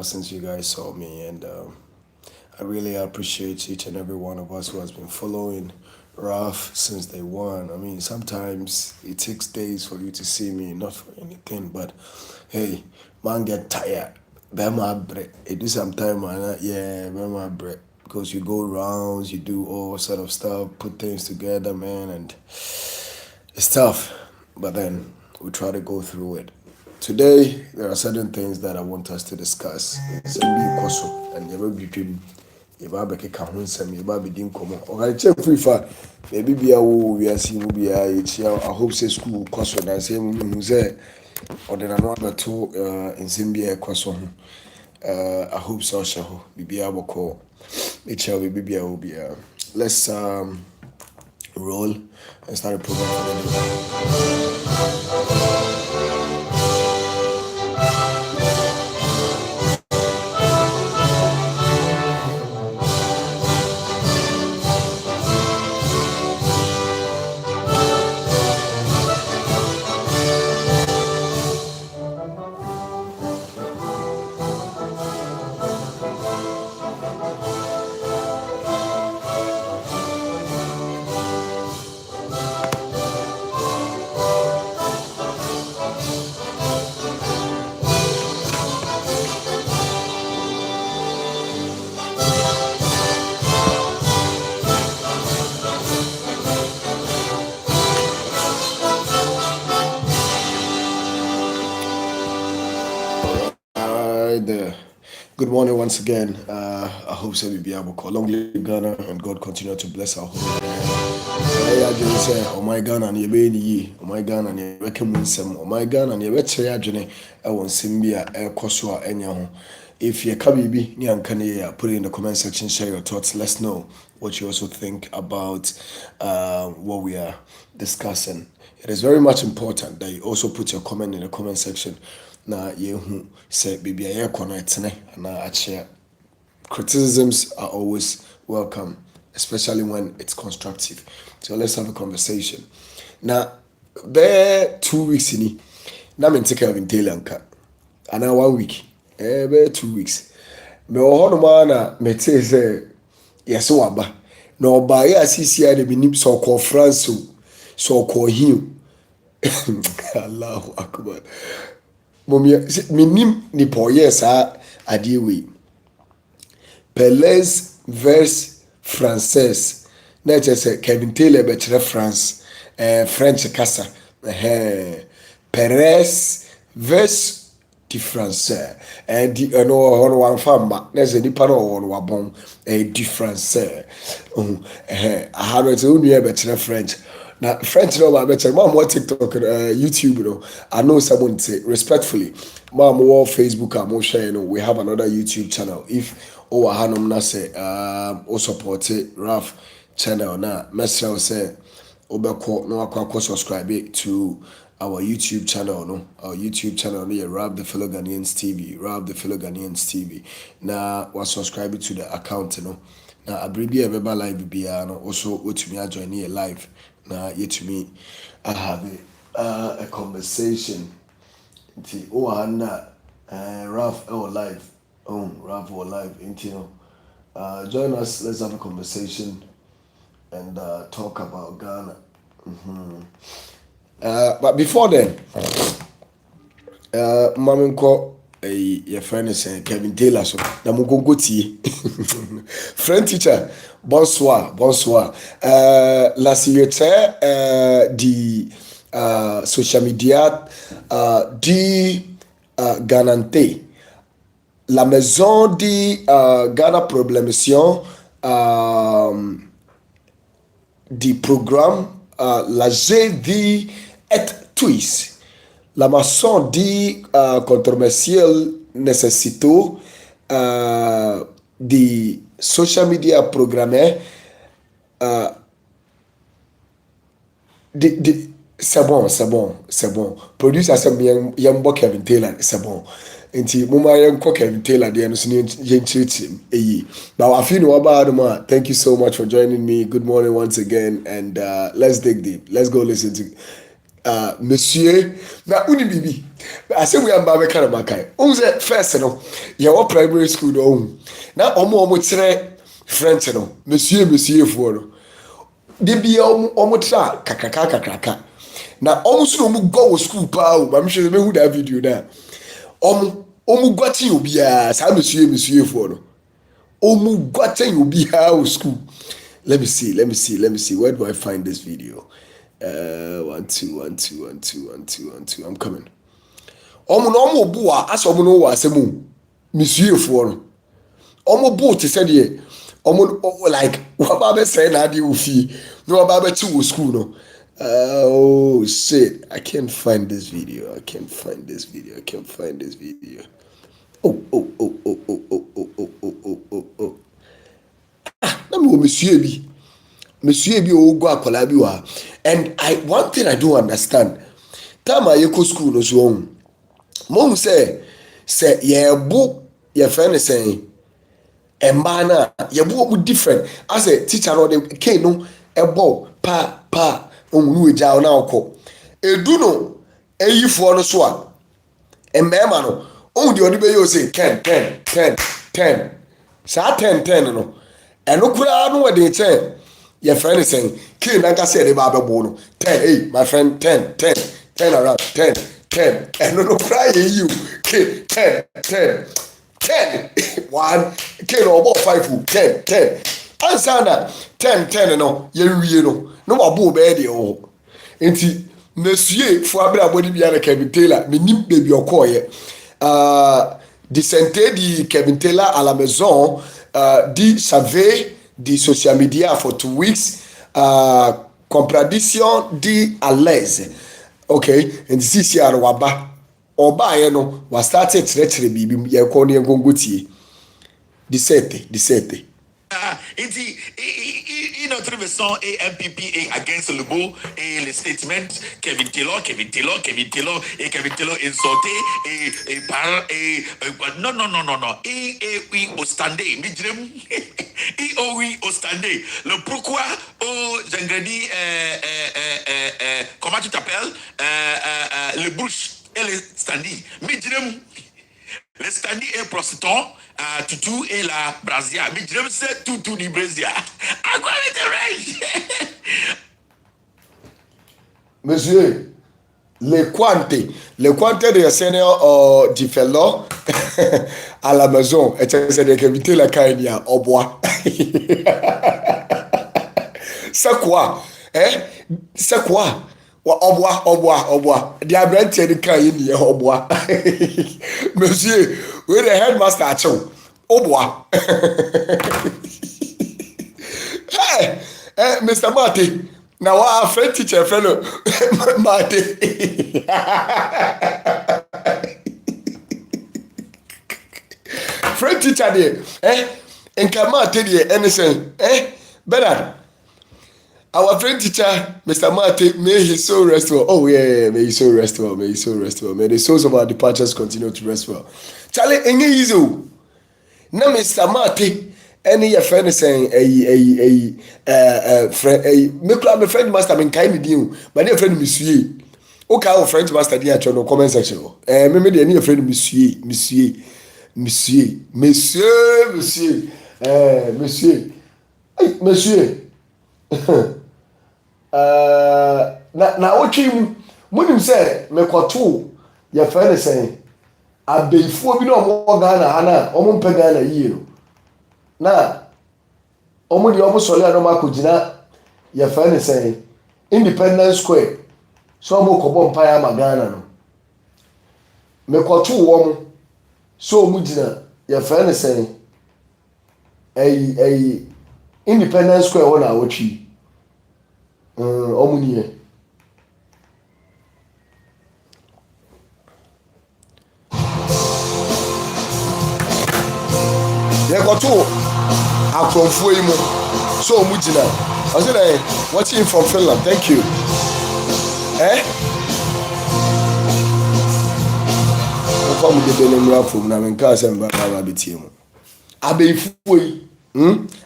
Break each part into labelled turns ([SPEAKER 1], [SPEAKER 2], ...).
[SPEAKER 1] since you guys saw me, and I really appreciate each and every one of us who has been following Raf since day one. I mean, sometimes it takes days for you to see me, not for anything, but hey, man, get tired. Bema break. It do sometime, man. Yeah, bema break. Because you go rounds, you do all sort of stuff, put things together, man, and it's tough. But then we try to go through it. Today, there are certain things that I want us to discuss. Sɛbi kɔ so, and yɛbɛ bi twam, yɛbɛ abɛkeka ho nsɛm, yɛbɛ abɛdi nkɔmmɔ. Ɔkakyɛ free fa, baabi bia wo wiase mu bia yɛkyia. I hope say school kɔ so na sɛ mu hu sɛ ɔde n'ano abɛto nsɛm bi a ɛkɔ so ho. I hope so ɔhyɛ hɔ, biribiara bɔkɔ. Yɛkyia wo baabi bia wo bia. Let's roll and start a program for the day. There. Good morning once again. I hope so we be able to long live Ghana and God continue to bless our whole land. I just say, oh my Ghana, and you be ye, oh my Ghana, and you recommend some, oh my Ghana, and you bet your journey. I want Simbia, El Kosua, and if you can be near Kanye, put it in the comment section, share your thoughts. Let's know what you also think about what we are discussing. It is very much important that you also put your comment in the comment section. Na yehu say bibi aye connect ne na achia. Criticisms are always welcome, especially when it's constructive. So let's have a conversation. Now, there 2 weeks in na me take Kevin Taylor nka. Ana 1 week. Be 2 weeks. Me ho no ma na me say yes waba. Na oba ya asisi ya de binim so call France so call him. Allahu akbar. Minim nipo yes adie we Pelez verse Française na say Kevin Taylor be chere France French kasa Perez verse di français di no hono wan fama na say nipa no hono wabon di français aha no say unu be chere French. Now, French no ba better. Mom, what TikTok, YouTube, I know someone say respectfully. Mom, what Facebook, I'm share. We have another YouTube channel. If Hanum na say, support it, Raf channel na. Mesra say, Obeko no akwa subscribe to our YouTube channel. No, our YouTube channel near Raf the Fellow Ghanaians TV. Raf the Fellow Ghanaians TV. Now, was subscribe to the account. Now, abribi ebeba live biya. No, also utumi join here live. Now, yet to me, I have a conversation. Ralph our live. Ralph our live. Join us. Let's have a conversation and talk about Ghana. But before then, Maminko, your friend is Kevin Taylor. So, na mugongo tie. Friend teacher. Bonsoir, bonsoir. La secrétaire du social media du Ghanantais, la maison du Ghana Problémation du programme la GD et twist. La maçon du controversiel nécessito the social media programme c'est bon. Producer some young Kevin Taylor, c'est bon. Nti muma yenko Kevin Taylor de no so yenchirichim eyi. Now I feel no about ma. Thank you so much for joining me. Good morning once again and let's dig deep. Let's go listen to monsieur na uni bibi ase we amba be kana makai unze first no ye wo primary school do na omo kire French no monsieur fo no de bia omo tra kakaka na omo so omo go school pa o ba me hwe me hu da video da omo gwati obia sa monsieur fo no omo gwati obia o school. Let me see. Where do I find this video? 1 2 I'm coming. Omo bua as omo no wa asemu monsieur fo no omo bo te said ye omo like what ba be say na dey ofi no ba be to school no. Oh shit, I can't find this video. Oh. Na me monsieur bi o go akola bi wa. And one thing I don't understand. Time I go school no so mom say ye friend say emba na ye bu different as a teacher no the k no ebo pa onu eja na okọ edu no eyifo no so a emema no onu de odi be yo say 10 sa 10 no eno kura no we dey say your friend is saying k na ka say dey ba be bo no 10 hey my friend 10 around 10 eno no cry you k 10 1 k no about 5 10 answer na 10 no ye wie no wabo be dey o enti monsieur fo abra body bia na Kevin Taylor menim baby okoye di santé di Kevin Taylor à la maison di savait di social media for 2 weeks contradiction di à l'aise okay and this year waba oba ye no wa start tire bibi ye ko ne ngongotie di 7
[SPEAKER 2] il notre version AMPP against le beau et les statements Kevin Taylor insulté et par non et oui au standé midrem et oui au standé le pourquoi au Jangradi comment tu t'appelles le bouche et le standy midrem le standy est prostituant Tutu et la Brazia. Mais je me sais Tutu du Brazia. À quoi le
[SPEAKER 1] Monsieur, le quante de senior du fellow à la maison, et c'est de éviter la caïnia au bois. C'est quoi? C'est quoi? Au bois. Diable de caïnia au bois. Monsieur, we the headmaster at you. Au bois. Hey, Mr. Marty. Now our friend teacher fellow Marty. Friend teacher there. And come Marty there anything. Better. Our friend teacher, Mr. Marty, may he so rest well. Oh yeah, may he so rest well. May the souls of our departures continue to rest well. Charlie, any easy. Now, Mr. Marty, any your friend saying my friend must have been kind with you, but your friend Monsieur. Okay, our friend must have been no comment section. Maybe any friend Monsieur. Na ochi munim say me kwato your friend saying abefo bi na omo Ghana ana omo mpe Ghana yi no na omo di omo sole na makogina your friend saying Independence Square so omo kobo mpa ya ma Ghana no me kwato wo so omo gina your friend saying Independence Square wona awotwi omuniye yekoto akromfo yi mu so omugina I said watching from Finland, thank you. Come with the number from na menka semba ba betiemu abeifu yi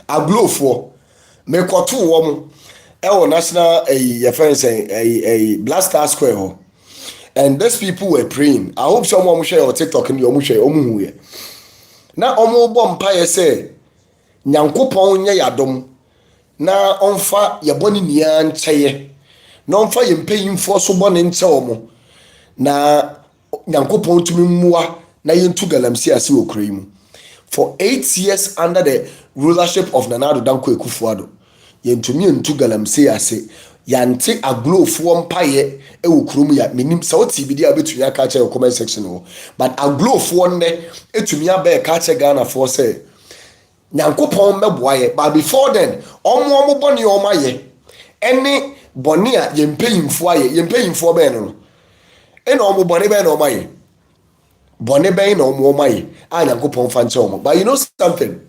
[SPEAKER 1] aglo for me koto wo mu national your friends a Blaster Square ho. And these people were praying. I hope someone will share your TikTok and your share omu. Na omo bom pa ye say Nyankopon nya yadom na onfa ye boni nia nkyeye. Na onfa ye mpanyimfo so boni nkyɛ omo. Na Nyankopon tumi mmua na yentu galamsi ase okrai mu. For 8 years under the rulership of Nana Addo Dankwa Akufo-Addo, yentumi entu galamsi ase. Yante aglofo mpaye e wo kurom ya menim sa o tibidi abetumi aka che comment section ho, but aglofo ne etumi aba ka che Ghana for say Nyankopon meboaye. But before then omo boni omaye ene boni a yempeyimfo aye yempeyimfo be no ene omo boni be no omaye boni be no omo omaye a Nyankopon fa nche omo. But you know something,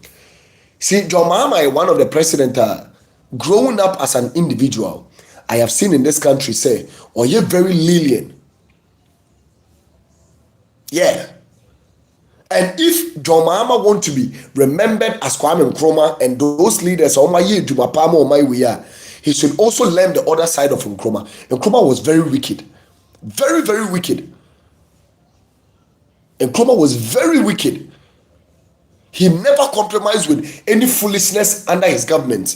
[SPEAKER 1] see, John Mahama, one of the president growing up as an individual, I have seen in this country say, or you're very lenient. Yeah. And if John Mahama want to be remembered as Kwame Nkrumah and those leaders, he should also learn the other side of Nkrumah. Nkrumah was very wicked. Very, very wicked. Nkrumah was very wicked. He never compromised with any foolishness under his government.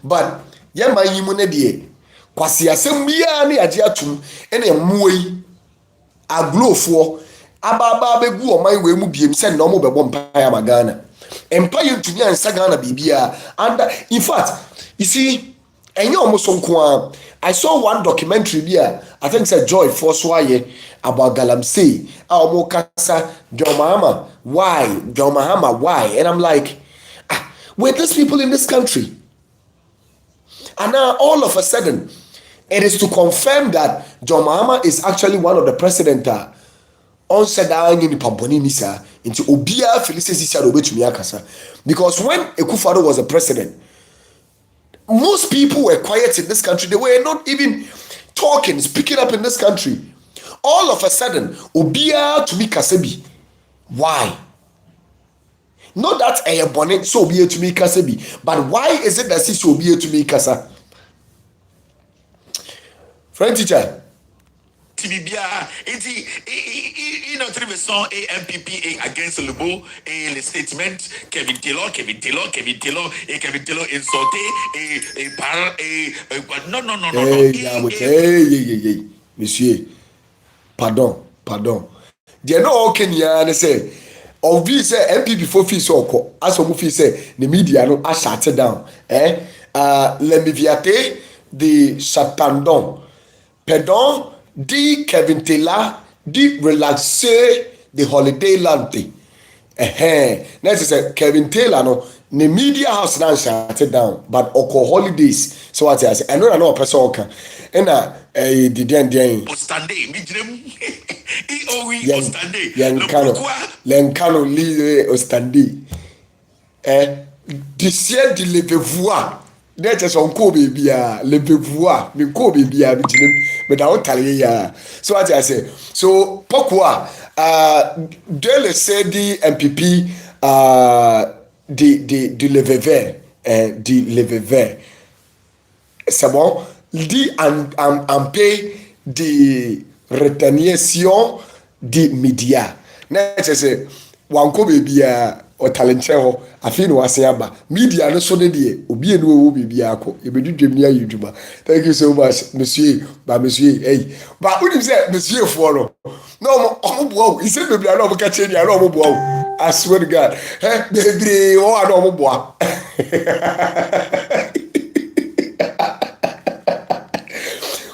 [SPEAKER 1] But yema yimune die kwasi asem bia na yaje atum ene emuoi aglofo ababa begu oman we mu biem se no mo bebo mpaya magana empire ntumi ansa Ghana bibia. And in fact, you see, enye omosonko I saw one documentary there, I think said Joy Forswaye about Galamsey. Omo kasa John Mahama, why? John Mahama, why? And I'm like, we're these people in this country. And now all of a sudden, it is to confirm that John Mahama is actually one of the president on Sedang in Pamponi Nisa into Obia Felices Akasa. Because when Akufo-Addo was a president, most people were quiet in this country. They were not even talking, speaking up in this country. All of a sudden, Obia to me Kasebi. Why? Not that a bonnet so be to me Kasebi, but why is it that she so be to me Kasa? Friend teacher.
[SPEAKER 2] Tibia, it's song AMPP against Lebo, le statement, Kevin Taylor insulté, no.
[SPEAKER 1] Hey, monsieur, pardon. They know okay, Kenya say. Of this MPP for fees or as of say the media no a shut down. L'Emviate de Chatandon. Pardon, dit Kevin Taylor, dit relaxer the holiday lante. Next is Kevin Taylor no. The media house now shut down, but oko holidays. So what I say, I know person okay. And the den.
[SPEAKER 2] Ostande, midrem. Ostande.
[SPEAKER 1] Lenkano li ostande. Disier di levevoa. Net is on Kobe bia levevoa. Me Kobe bia midrem. But I won't tell you. So what I say. So pourquoi de le CD MPP de levever c'est bon, dit en paix de rétention des médias. C'est wanko bebia o talenche ho afi no ase aba media no so de de obi enu wo bebia akọ ebedudwem ni ayuduma. Thank you so much monsieur hey ba uni say monsieur for no omo bo he say bebia no omo ka che ni no omo bo I swear to God bebre o ado omo bo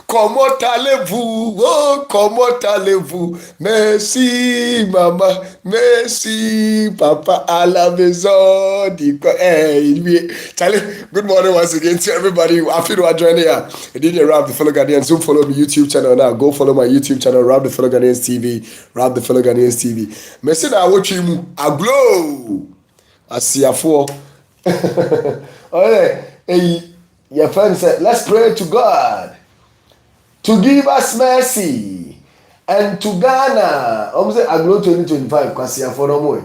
[SPEAKER 1] Comment allez-vous? Oh, comment allez-vous? Merci, maman. Merci, papa, à la maison. Hey, Charlie, good morning once again to everybody. I feel we're joining here. DJ Rap the Fellow Ghanaians. Zoom follow my YouTube channel now. Go follow my YouTube channel, Rap the Fellow Ghanaians TV. Rap the Fellow Ghanaians TV. Merci na watch you. I glow. I see a four. Okay. Hey, your friend said, let's pray to God to give us mercy and to Ghana. I'm saying Aglo 2025 kwasi aforo mo.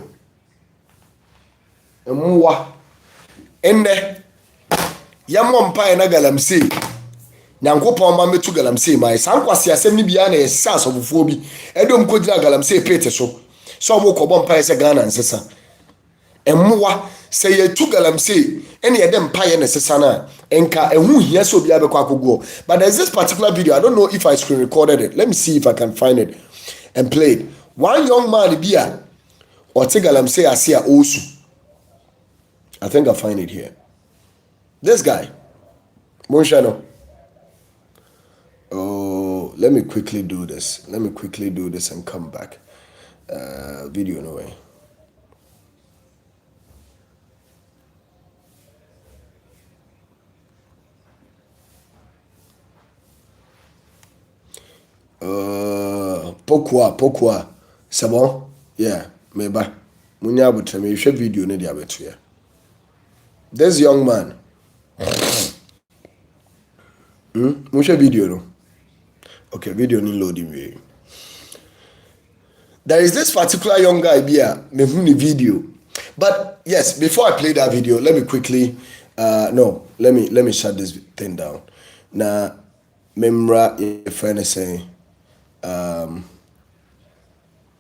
[SPEAKER 1] Emwa. Ende Yamo mpa na galamsey. Nyankopon ma metu galamsey mai. Sankwase asem ni bia na yesa asofuo bi. Edom kodira galamsey pete so. So mo ko bom mpa se Ghana nsesa. Emwa se yetu galamsey ene yede mpa ye nsesa na enka ehu hia so bia be kwa akogo. But there's this particular video, I don't know if I screen recorded it. Let me see if I can find it and play it. One young man bia or te galamsey asia osu. I think I'll find it here. This guy, Monshano. Oh, let me quickly do this. Let me quickly do this and come back. Video no way. Pokwa. C'est bon? Yeah, meba. Munya butre me share video ne dia betu ya. This young man. Musha video no. Okay, video ni loading me. There is this particular young guy here, me the video. But yes, before I play that video, let me quickly let me shut this thing down. Now, memra a friend is saying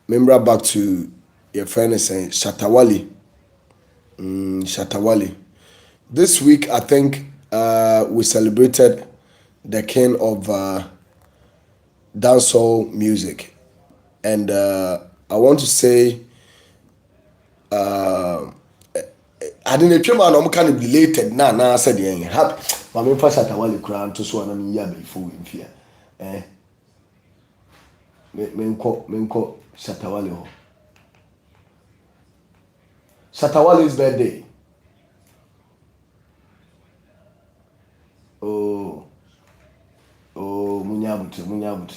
[SPEAKER 1] memra back to your friend is saying Shatawali. Shatawali. This week I think we celebrated the king of dancehall music, and I want to say I didn't know man kind of related na said the happy mama fa Shatawali kran to so na me ya before in fear menko Shatawali ho. Shatawali's birthday. Oh, munyabutre man.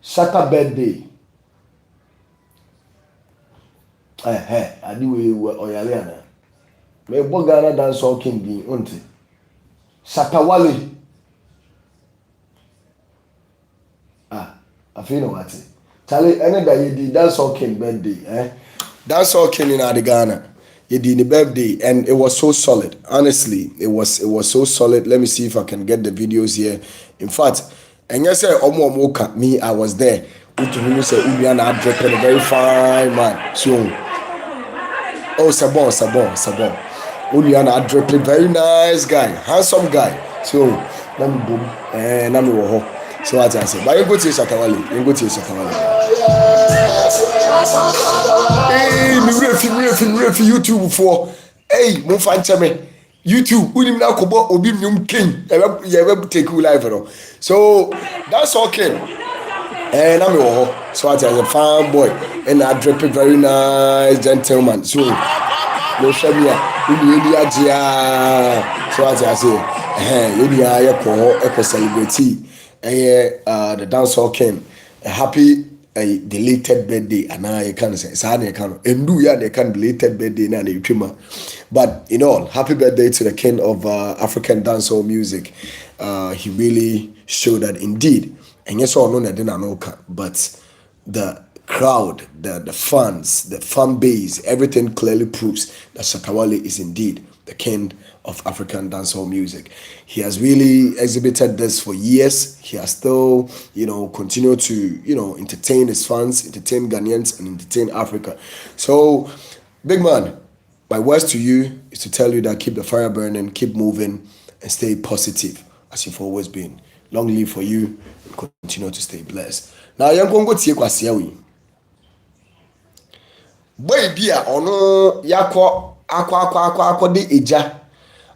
[SPEAKER 1] Shata birthday. Adiwe oyale ana. Me bogana dance all king bi unti. Shatawali. I feel no what. Charlie, any day you did dance all king birthday, Dance all king in Ghana. You did the birthday, and it was so solid. Honestly, it was so solid. Let me see if I can get the videos here. In fact, and you say Omo me, I was there. Utu say Ubiana dropped a very fine man. So, Sabon. Ubiana dropped a very nice guy, handsome guy. So, let me boom, and let me wo. So what I say, but you go to Shatawali. Hey, me refi YouTube for. Hey, mo fan chame. YouTube, unim na kobo obi mnyum king. Ewe take you live no. So that's okay. And I'm wo. So what I say, fan boy, and I drop a very nice gentleman. So no shabia, udi ajia. So what I say, udi ayako eko celebrity. The dancehall king, a happy belated birthday, and I can say, Sani can and do ya they can belated birthday and a trimmer. But in all, happy birthday to the king of African dancehall music. He really showed that indeed, and yes, all known that didn't know, but the crowd, the fans, the fan base, everything clearly proves that Shatawali is indeed the king of African dancehall music. He has really exhibited this for years. He has still, continued to, entertain his fans, entertain Ghanaians, and entertain Africa. So, big man, my words to you is to tell you that keep the fire burning, keep moving, and stay positive as you've always been. Long live for you, and continue to stay blessed. Now, I'm going to go to Kwasiawi. Boy, bia ono yakọ akọ de eja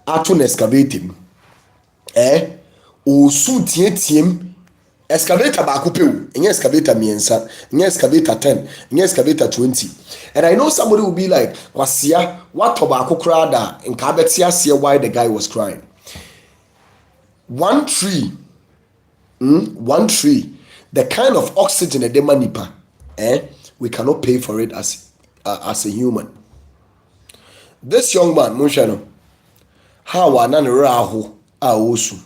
[SPEAKER 1] ato na excavator mu o su tietiem excavator ba ko pe o enye excavator miensa enye excavator 10 enye excavator 20. And I know somebody will be like, Kwasia, what ba ko kra da nka beti ase why the guy was crying. One tree, the kind of oxygen a demanipa, we cannot pay for it as a human. This young man, Munshano, how are none rahu aosu.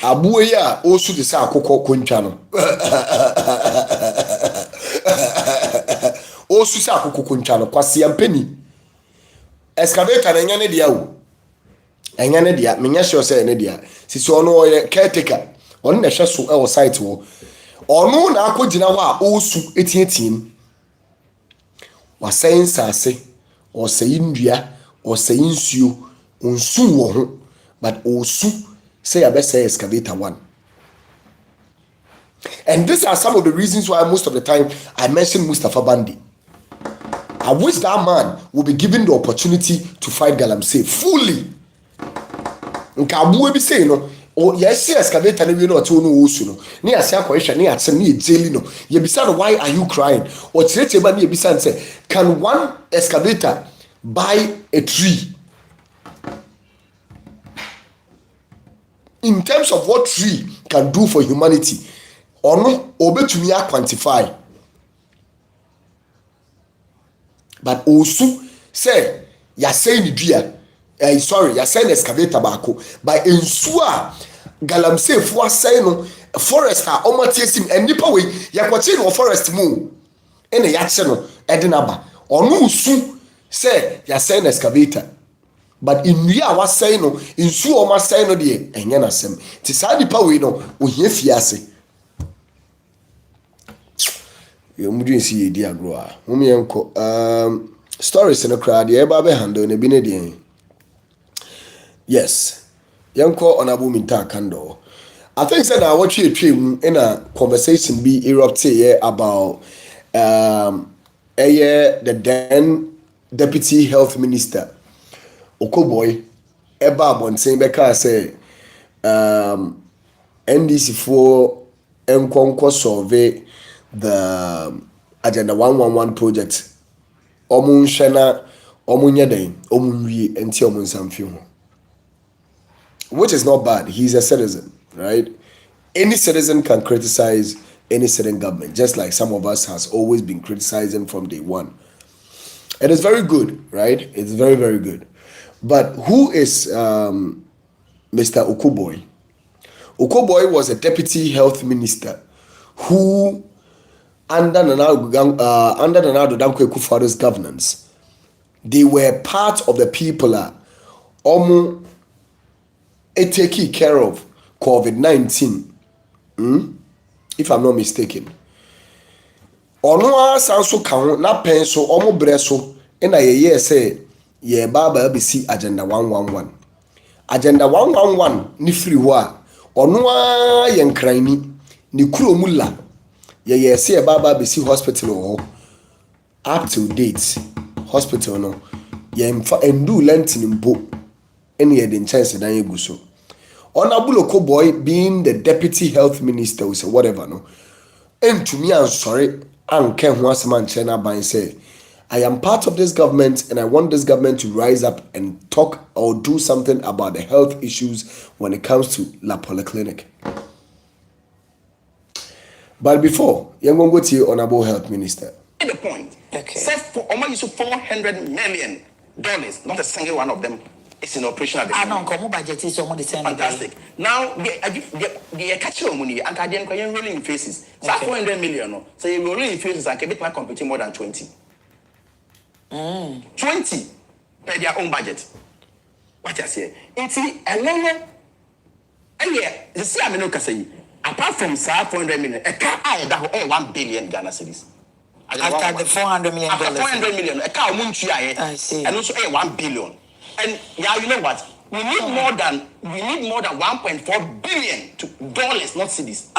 [SPEAKER 1] Abuo ya osu de sa akokọ kontwa no. Osu sa akokọ kontwa no kwase ampani. Excavator na nyane dia wo. Enyane dia, menya sure say ene dia. Sisi ono oye caretaker. Ono na hwe so e wo site wo. Ono na akogina ho a osu etietim. Wasayin sase, osayin ndua, osayin nsuo, onsu wo ho, but osu say I best say excavator one. And these are some of the reasons why most of the time I mention Mustafa Bandi. I wish that man will be given the opportunity to fight Galamsey fully. Nkabuwe bi say no, o yes excavator no we no to no osu no. Ni ase akohwe ni atsem ni ejeli no. Ye bisa no why are you crying? O tirete ba ni bisa say can one excavator buy a tree? In terms of what tree can do for humanity, or no, obetumi quantify. But also say ya say ni dua, sorry, ya say excavator baako. But ensua Galamsey fo asay no forest a omatiesim enipa we ya kwache no forest mu. Ene ya che no edinaba. Ono usu say ya say excavator. But in ria wa say no insu o ma say no de enye na sem ti sa nipa we no ohia fiase yo mudu nsi ye di agro a mum yenko stories no crowd ye ba be handle ne bi ne de yes yenko onabo minta kando. I think said I watch you in a conversation be erupted here about the then deputy health minister Okoboy eba abonten beka say NDC for enkonko survey the agenda 111 project omun hwena omun yeden omun wie enti omun samfi ho, which is not bad. He's a citizen, right? Any citizen can criticize any certain government, just like some of us has always been criticizing from day one. It is very good, right? It's very, very good. But who is Mr. Okoboy? Okoboy was a deputy health minister who, under Nana Dankwe Kufuor's governance, they were part of the people taking care of COVID-19. If I'm not mistaken. Ono asanso kan na pen so omo breso na ye say ye baba bisi agenda 111. Agenda 111 ni free ho a ono a ye nkrani ni kuromula ye say baba bisi hospital ho up to date hospital no ye mfa endu lentin mpo ene ye den chance dan eguso. Honorable Okoboy being the deputy health minister or whatever no entumi ansori anke ho asema nche na ban say I am part of this government and I want this government to rise up and talk or do something about the health issues when it comes to La Polyclinic. But before, you're going to go to your honorable health minister.
[SPEAKER 2] The point. Okay. Say for almost $400 million, not a single one of them is in operation at the moment. I know, budget is almost the same. Fantastic. Now, the catcher money and I didn't rolling faces. So 400 million. So you rolling faces and can be competing more than 20. 20 per their own budget. What I say? It's a little. And yeah, the see, I mean, say apart from 400 million, a car I that 1 billion Ghana cedis. After the 400 million. After 400 million, a car I see. And also 1 billion. And yeah, you know what? We need more than 1.4 billion dollars, not cedis.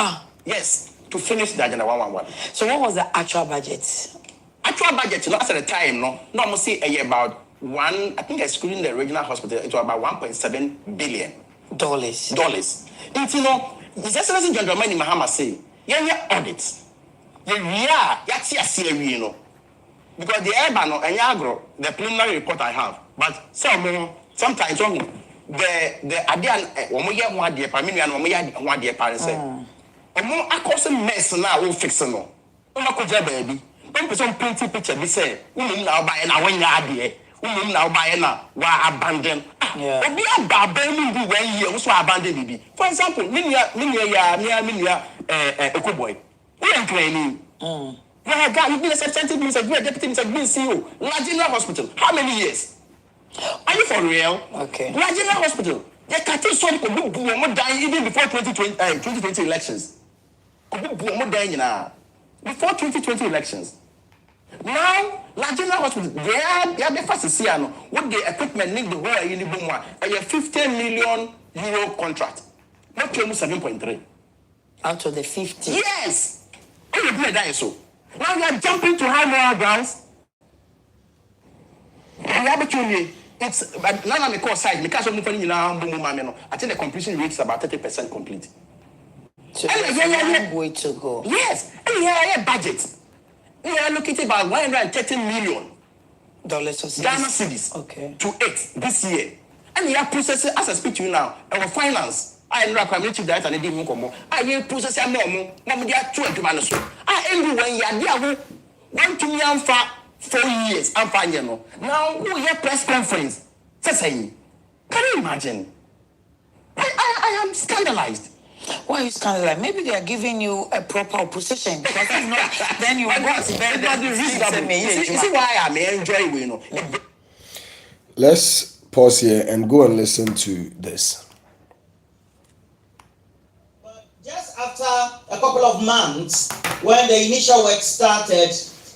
[SPEAKER 2] Yes, to finish the agenda 111.
[SPEAKER 3] So what was the actual budget?
[SPEAKER 2] Actual budget, last at the time, no, almost say a year about one. I think excluding the regional hospital, it was about 1.7 billion
[SPEAKER 3] dollars.
[SPEAKER 2] And you know, His Excellency President Mahama say, yeah, audits. Yeah, you know, because the urban and agro, the preliminary report I have, but sometimes the idea one dear family and one dear parents say, more accustomed mess now will fix no. Baby.
[SPEAKER 4] when person painting picture, they say, now buy na when you are now buy na wa abandon.
[SPEAKER 3] Yeah.
[SPEAKER 4] Obi abandon be when you also abandon bibi. For example, minia Ecoboy. We are training. Yeah, God, you've been a substantive minister, you've been a deputy minister, you've been CEO. La General Hospital. How many years? Are you for real?
[SPEAKER 3] Okay.
[SPEAKER 4] La General Hospital. They can't so more dying even before 2020 elections. More dying now. Before 2020 elections. Now, La General Hospital, they are the first to see what the equipment need the whole a 50 million euro contract. Not 7.3.
[SPEAKER 3] Out of the 50.
[SPEAKER 4] Yes. Oh, you play that so. Now you are jumping to high moral grounds. It's but now I'm a side because of the I think the completion rate is about 30% complete.
[SPEAKER 3] So there's a long way to go.
[SPEAKER 4] Yes. And yeah, budget. We are looking at about $130 million
[SPEAKER 3] Ghana
[SPEAKER 4] cedis
[SPEAKER 3] okay.
[SPEAKER 4] to 8 this year. And we are processing, as I speak to you now, our finance. I know I'm chief director and they didn't come. I process a more, they are 2 months. I end when you are there, 1 to me for 4 years. I'm fine, you know. Now, we have press conference. Can you imagine? I am scandalized.
[SPEAKER 3] Why are you scandalized? Maybe they are giving you a proper opposition. Because if not, then you will go to bed.
[SPEAKER 4] You see why I'm enjoying, you know.
[SPEAKER 1] Let's pause here and go and listen to this.
[SPEAKER 5] Just after a couple of months, when the initial work started,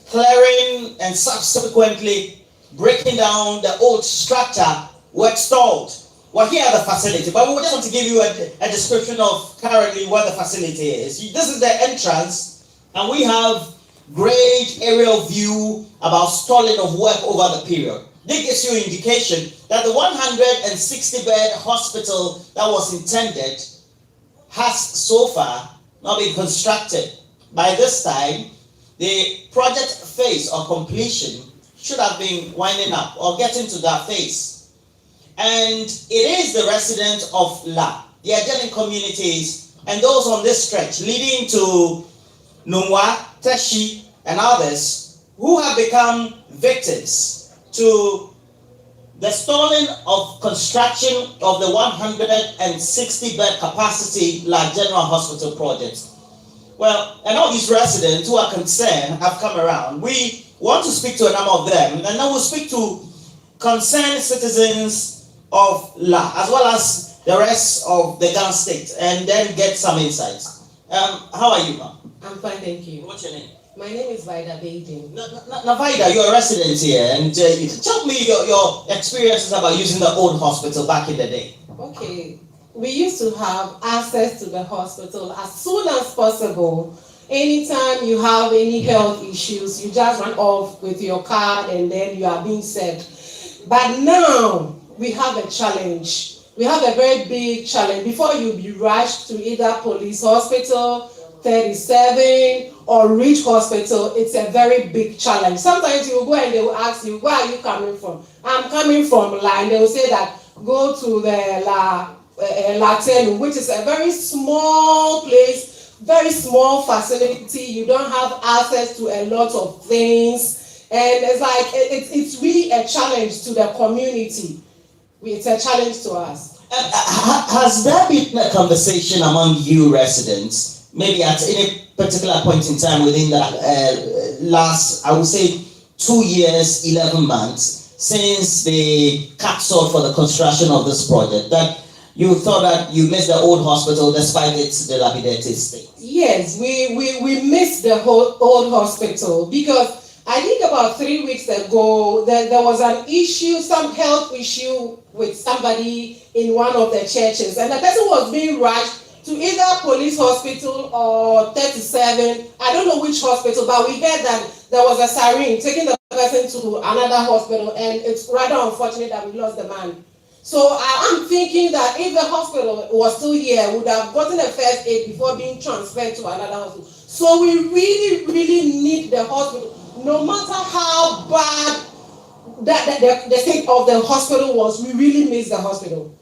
[SPEAKER 5] clearing and subsequently breaking down the old structure, work stalled. We're here at the facility, but we just want to give you a description of currently what the facility is. This is the entrance, and we have great aerial view about stalling of work over the period. This gives you indication that the 160-bed hospital that was intended has so far not been constructed. By this time, the project phase or completion should have been winding up or getting to that phase. And it is the residents of La, the adjoining communities, and those on this stretch leading to Nungwa, Teshi, and others who have become victims to the stalling of construction of the 160-bed capacity La General Hospital project. Well, and all these residents who are concerned have come around. We want to speak to a number of them, and then we'll speak to concerned citizens of La, as well as the rest of the Ghana state, and then get some insights. How are you, ma'am?
[SPEAKER 6] I'm fine, thank you.
[SPEAKER 5] What's your name?
[SPEAKER 6] My name is Vida Baden.
[SPEAKER 5] Now, Vida, you're a resident here, and tell me your experiences about using the old hospital back in the day.
[SPEAKER 6] Okay, we used to have access to the hospital as soon as possible. Anytime you have any health issues, you just run off with your card and then you are being served. But now, we have a challenge. We have a very big challenge. Before you be rushed to either police hospital, 37, or Reach Hospital, it's a very big challenge. Sometimes you will go and they will ask you, where are you coming from? I'm coming from La, and they will say that, go to the Latenu, which is a very small place, very small facility. You don't have access to a lot of things. And it's like, it's really a challenge to the community. It's a challenge to us.
[SPEAKER 5] Has there been a conversation among you residents, maybe at any particular point in time within the last, I would say, 2 years, 11 months, since the cut short for the construction of this project, that you thought that you missed the old hospital despite its dilapidated state?
[SPEAKER 6] Yes, we missed the whole old hospital because I think about 3 weeks ago, there was an issue, some health issue with somebody in one of the churches, and the person was being rushed to either police hospital or 37, I don't know which hospital, but we heard that there was a siren taking the person to another hospital, and it's rather unfortunate that we lost the man. So I'm thinking that if the hospital was still here, we would have gotten a first aid before being transferred to another hospital. So we really, really need the hospital. No matter how bad the state of the hospital was, we really miss the hospital.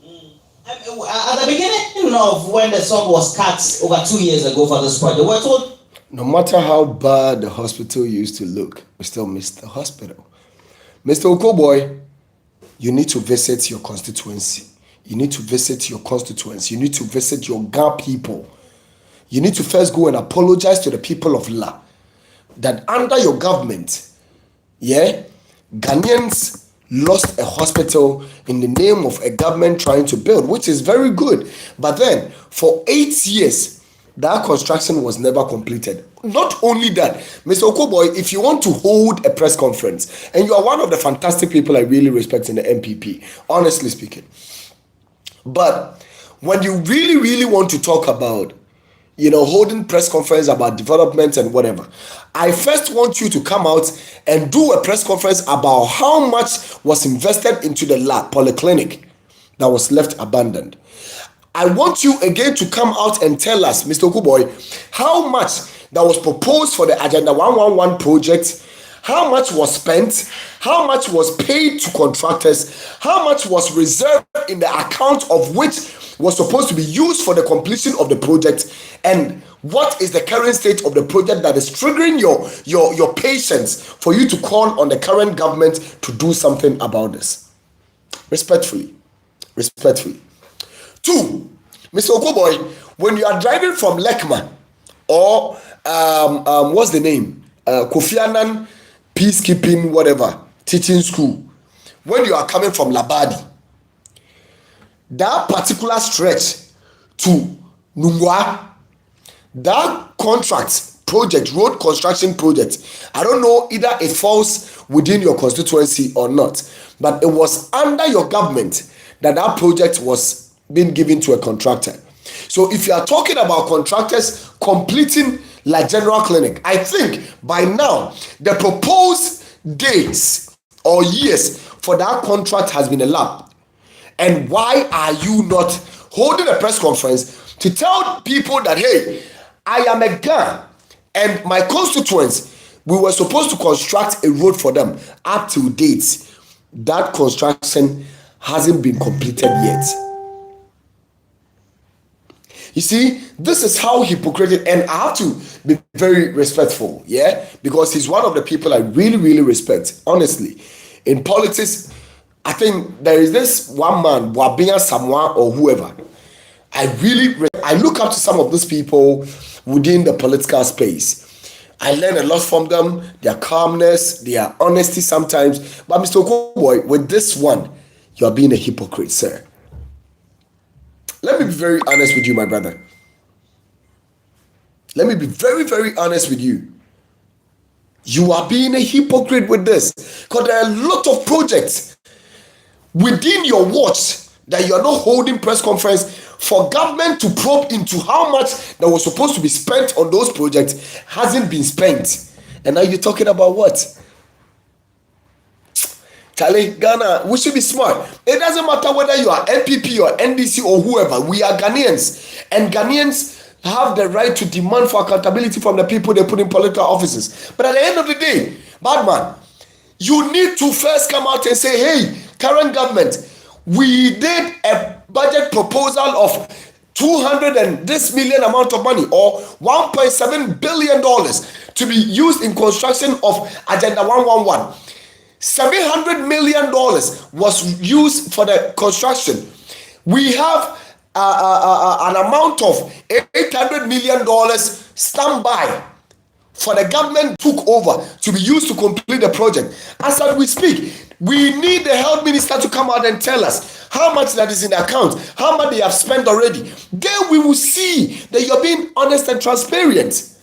[SPEAKER 5] At the beginning of when the song was cut over 2 years ago for this project, we're told
[SPEAKER 1] No matter how bad the hospital used to look, we still miss the hospital. Mr. Okoboy, you need to visit your constituency. You need to visit your constituency. You need to visit your Ga people. You need to first go and apologize to the people of La that under your government, Ghanaians lost a hospital in the name of a government trying to build, which is very good. But then for 8 years, that construction was never completed. Not only that, Mr. Okoboy, if you want to hold a press conference, and you are one of the fantastic people I really respect in the MPP, honestly speaking, but when you really, really want to talk about, holding press conference about development and whatever, I first want you to come out and do a press conference about how much was invested into the polyclinic that was left abandoned. I want you again to come out and tell us, Mr. Okoboy, how much that was proposed for the Agenda 111 project, how much was spent, how much was paid to contractors, how much was reserved in the account of which was supposed to be used for the completion of the project, and what is the current state of the project that is triggering your patience for you to call on the current government to do something about this. Respectfully. 2, Mr. Okoboy, when you are driving from Lekma or what's the name? Kofi Annan peacekeeping whatever teaching school, when you are coming from Labadi, that particular stretch to Nungwa, that road construction project, I don't know either it falls within your constituency or not, but it was under your government that project was being given to a contractor. So if you are talking about contractors completing like general clinic, I think by now the proposed dates or years for that contract has been elapsed. And why are you not holding a press conference to tell people that, hey, I am a Ga and my constituents, we were supposed to construct a road for them up to date. That construction hasn't been completed yet. You see, this is how hypocritical, and I have to be very respectful, because he's one of the people I really, really respect, honestly. In politics, I think there is this one man, Wabia Samoa or whoever. I look up to some of these people within the political space. I learn a lot from them, their calmness, their honesty sometimes. But Mr. Okoboy, with this one, you are being a hypocrite, sir. Let me be very honest with you, my brother. Let me be very, very honest with you. You are being a hypocrite with this. Because there are a lot of projects within your watch that you are not holding press conference for government to probe into how much that was supposed to be spent on those projects hasn't been spent. And now you're talking about what? Charlie, Ghana, we should be smart. It doesn't matter whether you are NPP or NDC or whoever. We are Ghanaians. And Ghanaians have the right to demand for accountability from the people they put in political offices. But at the end of the day, bad man, you need to first come out and say, hey, current government, we did a budget proposal of 200 and this million amount of money or $1.7 billion to be used in construction of Agenda 111. $700 million was used for the construction. We have an amount of $800 million standby for the government took over to be used to complete the project. As we speak, we need the health minister to come out and tell us how much that is in the account, how much they have spent already. Then we will see that you're being honest and transparent.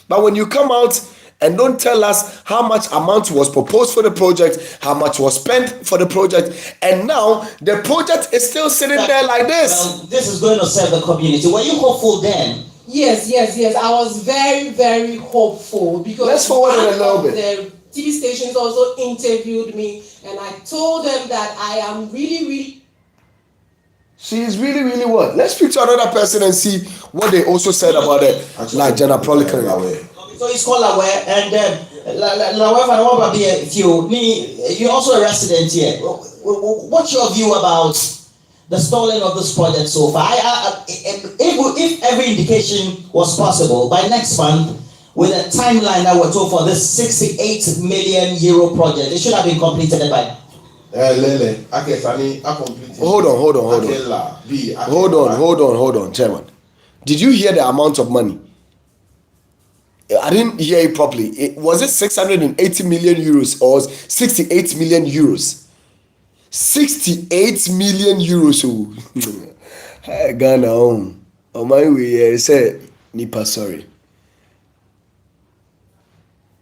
[SPEAKER 1] But when you come out and don't tell us how much amount was proposed for the project, how much was spent for the project, and now the project is still sitting there like this.
[SPEAKER 5] Well, this is going to serve the community. Were you hopeful then?
[SPEAKER 6] Yes. I was very, very hopeful because
[SPEAKER 1] let's forward it a little bit.
[SPEAKER 6] The TV stations also interviewed me, and I told them that I am really.
[SPEAKER 1] She is really what? Let's speak to another person and see what they also said about it. Like Jenna Prolican.
[SPEAKER 5] So it's called Lawe, and you're also a resident here. What's your view about the stalling of this project so far? If every indication was possible, by next month with a timeline that we're told for this 68 million euro project. It should have been completed by now.
[SPEAKER 1] Hold on, Chairman. Did you hear the amount of money? I didn't hear it properly. Was it 680 million euros or 68 million euros? 68 million euros. Ghana, oh my way, say, Nipa, sorry.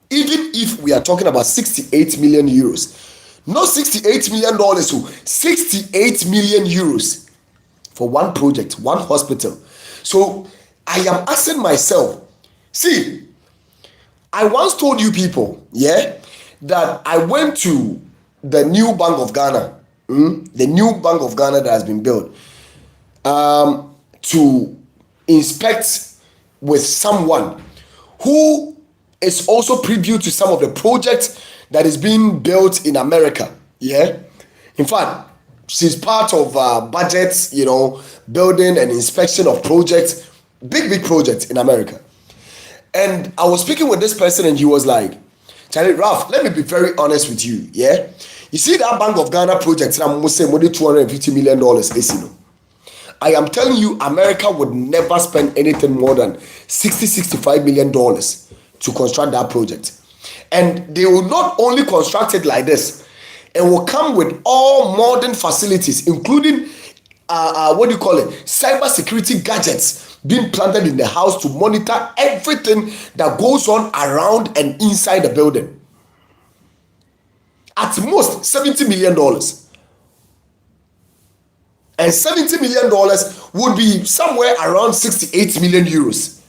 [SPEAKER 1] Even if we are talking about 68 million euros, not $68 million, 68 million euros for one project, one hospital. So I am asking myself, see, I once told you people, that I went to the new Bank of Ghana, the new Bank of Ghana that has been built, to inspect with someone who is also preview to some of the projects that is being built in America. In fact, she's part of budgets, building and inspection of projects, big projects in America. And I was speaking with this person and he was like, Charlie, Ralph, let me be very honest with you. You see that Bank of Ghana project, I'm going to say more than $250 million. Listen, I am telling you, America would never spend anything more than $65 million to construct that project. And they will not only construct it like this, it will come with all modern facilities, including cyber security gadgets being planted in the house to monitor everything that goes on around and inside the building. At most $70 million. And $70 million would be somewhere around 68 million euros.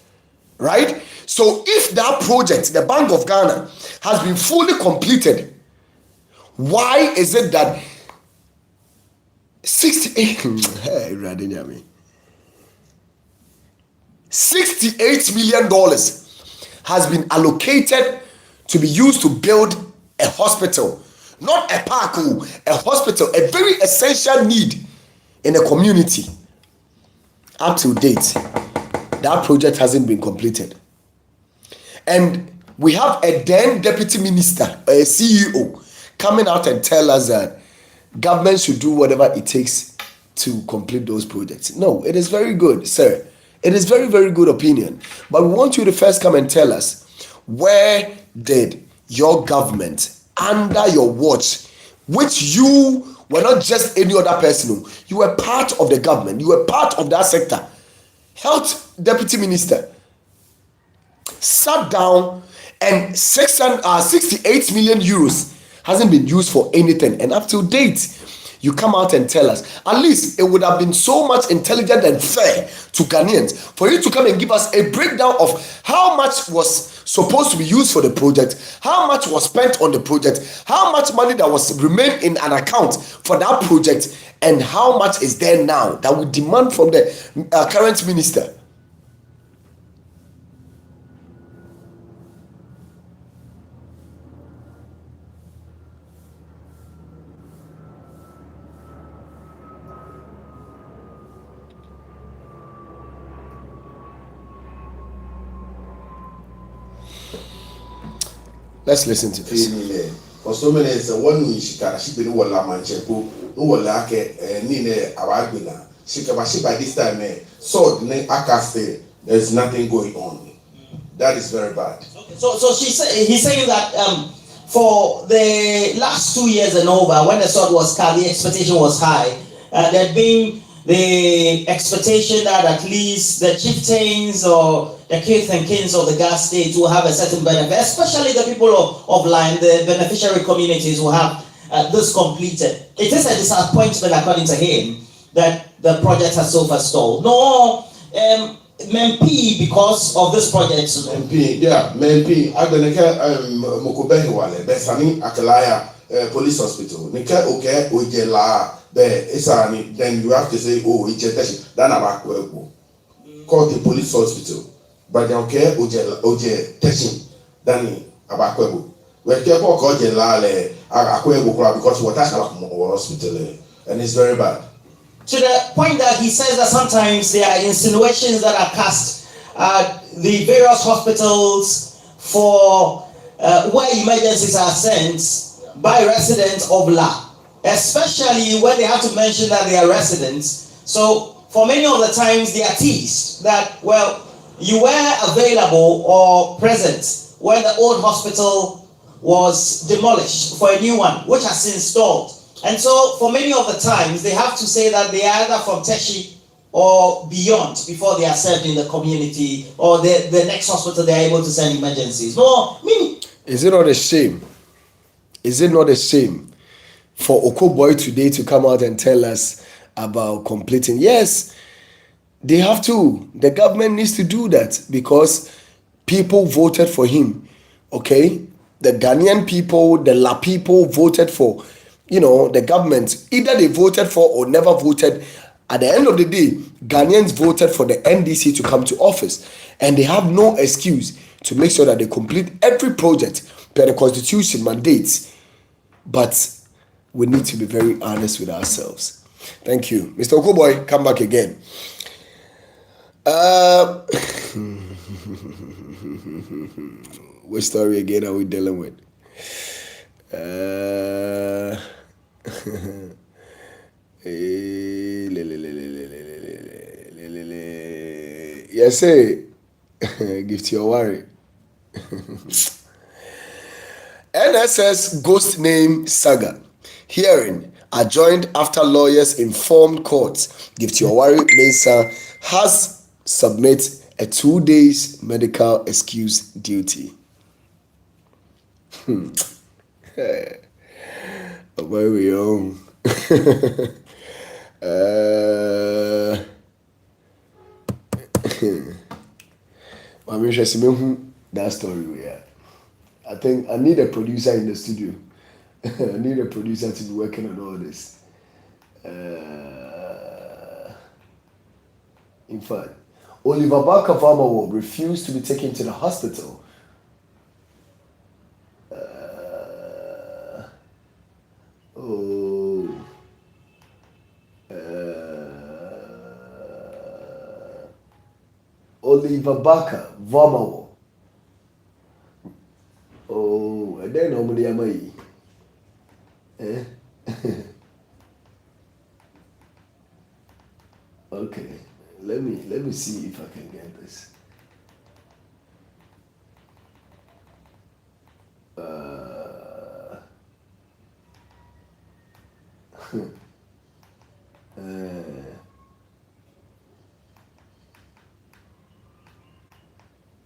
[SPEAKER 1] Right? So if that project, the Bank of Ghana, has been fully completed, why is it that 68 million has been allocated to be used to build a hospital, not a park, a hospital, a very essential need in a community? Up to date, that project hasn't been completed. And we have a then deputy minister, a CEO, coming out and tell us that government should do whatever it takes to complete those projects. No, it is very good, sir. It is very, very good opinion. But we want you to first come and tell us, where did your government, under your watch, which you were not just any other person, you were part of the government, you were part of that sector, health deputy minister, sat down and 68 million euros hasn't been used for anything, and up to date you come out and tell us. At least it would have been so much intelligent and fair to Ghanaians for you to come and give us a breakdown of how much was supposed to be used for the project, how much was spent on the project, how much money that was remained in an account for that project, and how much is there now that we demand from the current minister. Let's listen to this.
[SPEAKER 7] For so many years, one who she been wala mancheko, no wala ke nine awagina. She by this time sword ne akaste. There's nothing going on. That is very bad.
[SPEAKER 5] Okay. So he's saying that for the last 2 years and over, when the sword was cut, the expectation was high. There'd been the expectation that at least the chieftains or the kings and kings of the Gas states will have a certain benefit, especially the people of Line, the beneficiary communities will have this completed. It is a disappointment, according to him, that the project has so far stalled. No, MP, because of this project.
[SPEAKER 7] MP, Adeneke Mokobehi Wale, Besani Akalaya Police Hospital. Nika okay, Ojela. Then you have to say, oh, it's a test. Then call the police hospital. But they okay, Oje testing. Then Abakwebo. We can't call Jela Akwebo because what has happened hospital, and it's very bad.
[SPEAKER 5] To the point that he says that sometimes there are insinuations that are cast at the various hospitals for where emergencies are sent by residents of La, especially when they have to mention that they are residents. So for many of the times they are teased that, well, you were available or present when the old hospital was demolished for a new one, which has been installed. And so for many of the times, they have to say that they are either from Teshi or beyond before they are served in the community, or the next hospital they are able to send emergencies. No,
[SPEAKER 1] is it not a shame? Is it not a shame for Okoboy today to come out and tell us about completing? Yes, they have to. The government needs to do that because people voted for him. Okay, the Ghanaian people, the La people voted for, the government. Either they voted for or never voted. At the end of the day, Ghanaians voted for the NDC to come to office, and they have no excuse to make sure that they complete every project per the constitution mandates. But we need to be very honest with ourselves. Thank you. Mr. Okoboy, come back again. What story again are we dealing with? Yes, say, gift your worry. NSS ghost name saga. Hearing adjourned after lawyers informed courts Gift your worry Mensah has submit a 2 days medical excuse duty. Where we on? I'm interested in that story we are. I think I need a producer in the studio. I need a producer to be working on all this. In fact, Oliver Barker Farmer refused to be taken to the hospital. Oliver Barker Farmer. Oh, and then nobody am I. Okay, let me see if I can get this.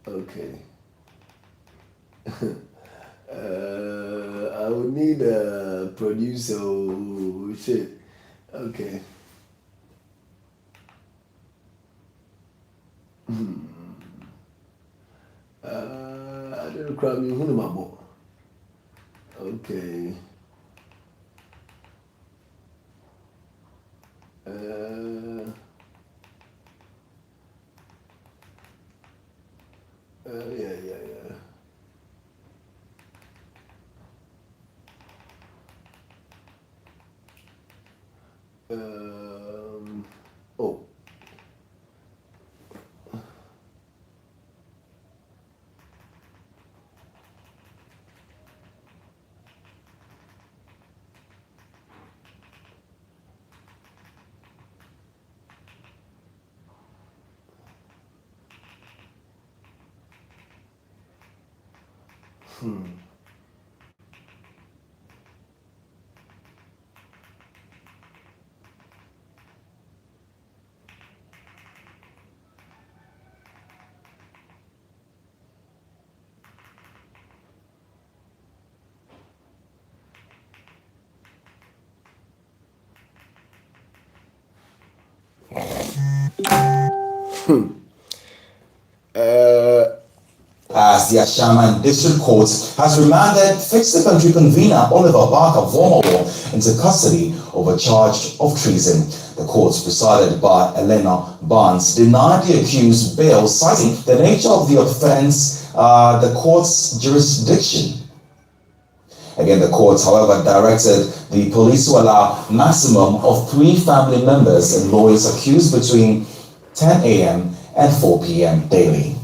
[SPEAKER 1] Okay. I would need a producer. Oh, shit. Okay. I didn't cry me. Who am I boy? Okay. Yeah. Oh.
[SPEAKER 8] As the Ashaman District Court has remanded Fixed Country convener Oliver Barker Vomawo into custody over charge of treason. The court, presided by Elena Barnes, denied the accused bail, citing the nature of the offense, the court's jurisdiction. Again, the court, however, directed the police to allow maximum of 3 family members and lawyers accused between 10 a.m. and 4 p.m. daily.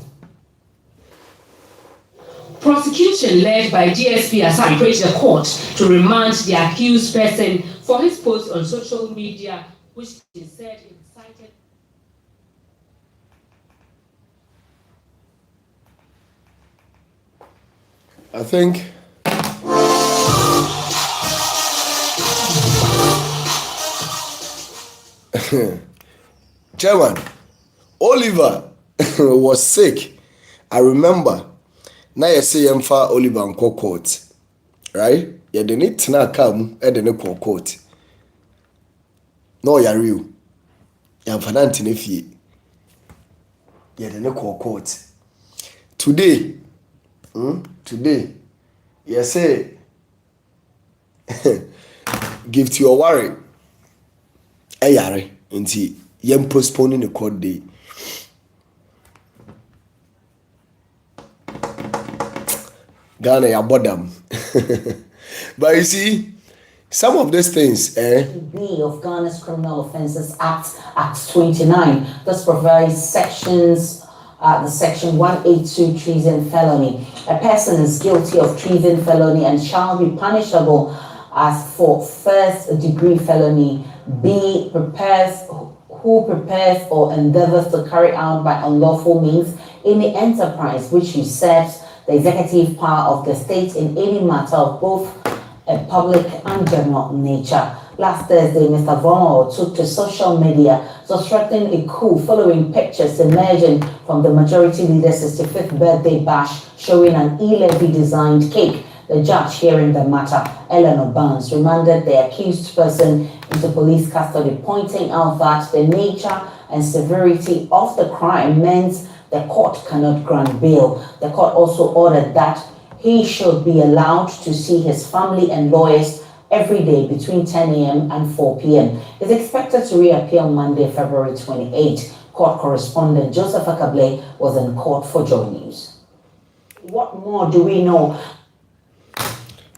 [SPEAKER 9] Prosecution led by DSP has approached the court to remand the accused person for his post on social media, which he said incited.
[SPEAKER 1] I think Chairman Oliver was sick. I remember. Now you say Yemfa Oliver and court, right? You didn't now come at the court. No, you're real. You're financing if you didn't court. Today, you say give to your worry. Ayare, until you're postponing the court day. Ghana, ya bottom. But you see, some of these things,
[SPEAKER 10] B of Ghana's Criminal Offences Act, Act 29. This provides sections, the section 182, treason felony. A person is guilty of treason felony and shall be punishable as for first-degree felony. B, who prepares or endeavors to carry out by unlawful means any enterprise which usurps the executive power of the state in any matter of both a public and general nature. Last Thursday, Mr. Vomo took to social media to threaten a coup following pictures emerging from the majority leader's 65th birthday bash showing an e-levy designed cake. The judge hearing the matter, Eleanor Barnes, remanded the accused person into police custody, pointing out that the nature and severity of the crime meant the court cannot grant bail. The court also ordered that he should be allowed to see his family and lawyers every day between 10 a.m. and 4 p.m. He's expected to reappear Monday, February 28. Court correspondent Joseph Akable was in court for Joy News. What more do we know?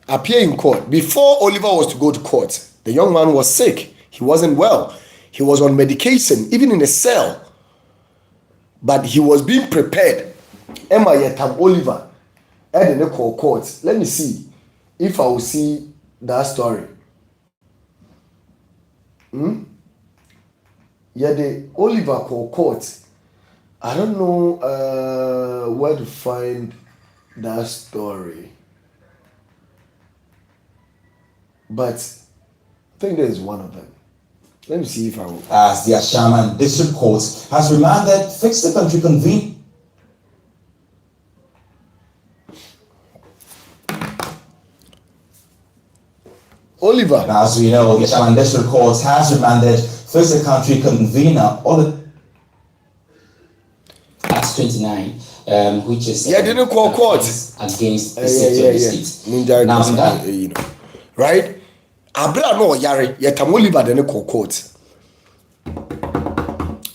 [SPEAKER 1] Appear in court. Before Oliver was to go to court, the young man was sick. He wasn't well. He was on medication, even in a cell. But he was being prepared. Emma Yetam Oliver at the court. Let me see if I will see that story. Yeah, the Oliver court. I don't know where to find that story. But I think there is one of them. Let me see if I will.
[SPEAKER 8] As the Ashaman District Court has remanded fixed the country convene.
[SPEAKER 1] Oliver.
[SPEAKER 8] And as we know, the Ashaman District Court has remanded fixed the country convener
[SPEAKER 11] Act 29, which is
[SPEAKER 1] they didn't call court
[SPEAKER 11] against the safety of the state.
[SPEAKER 1] Now that you know, right? Abra no yare yetam Oliver didn't call court.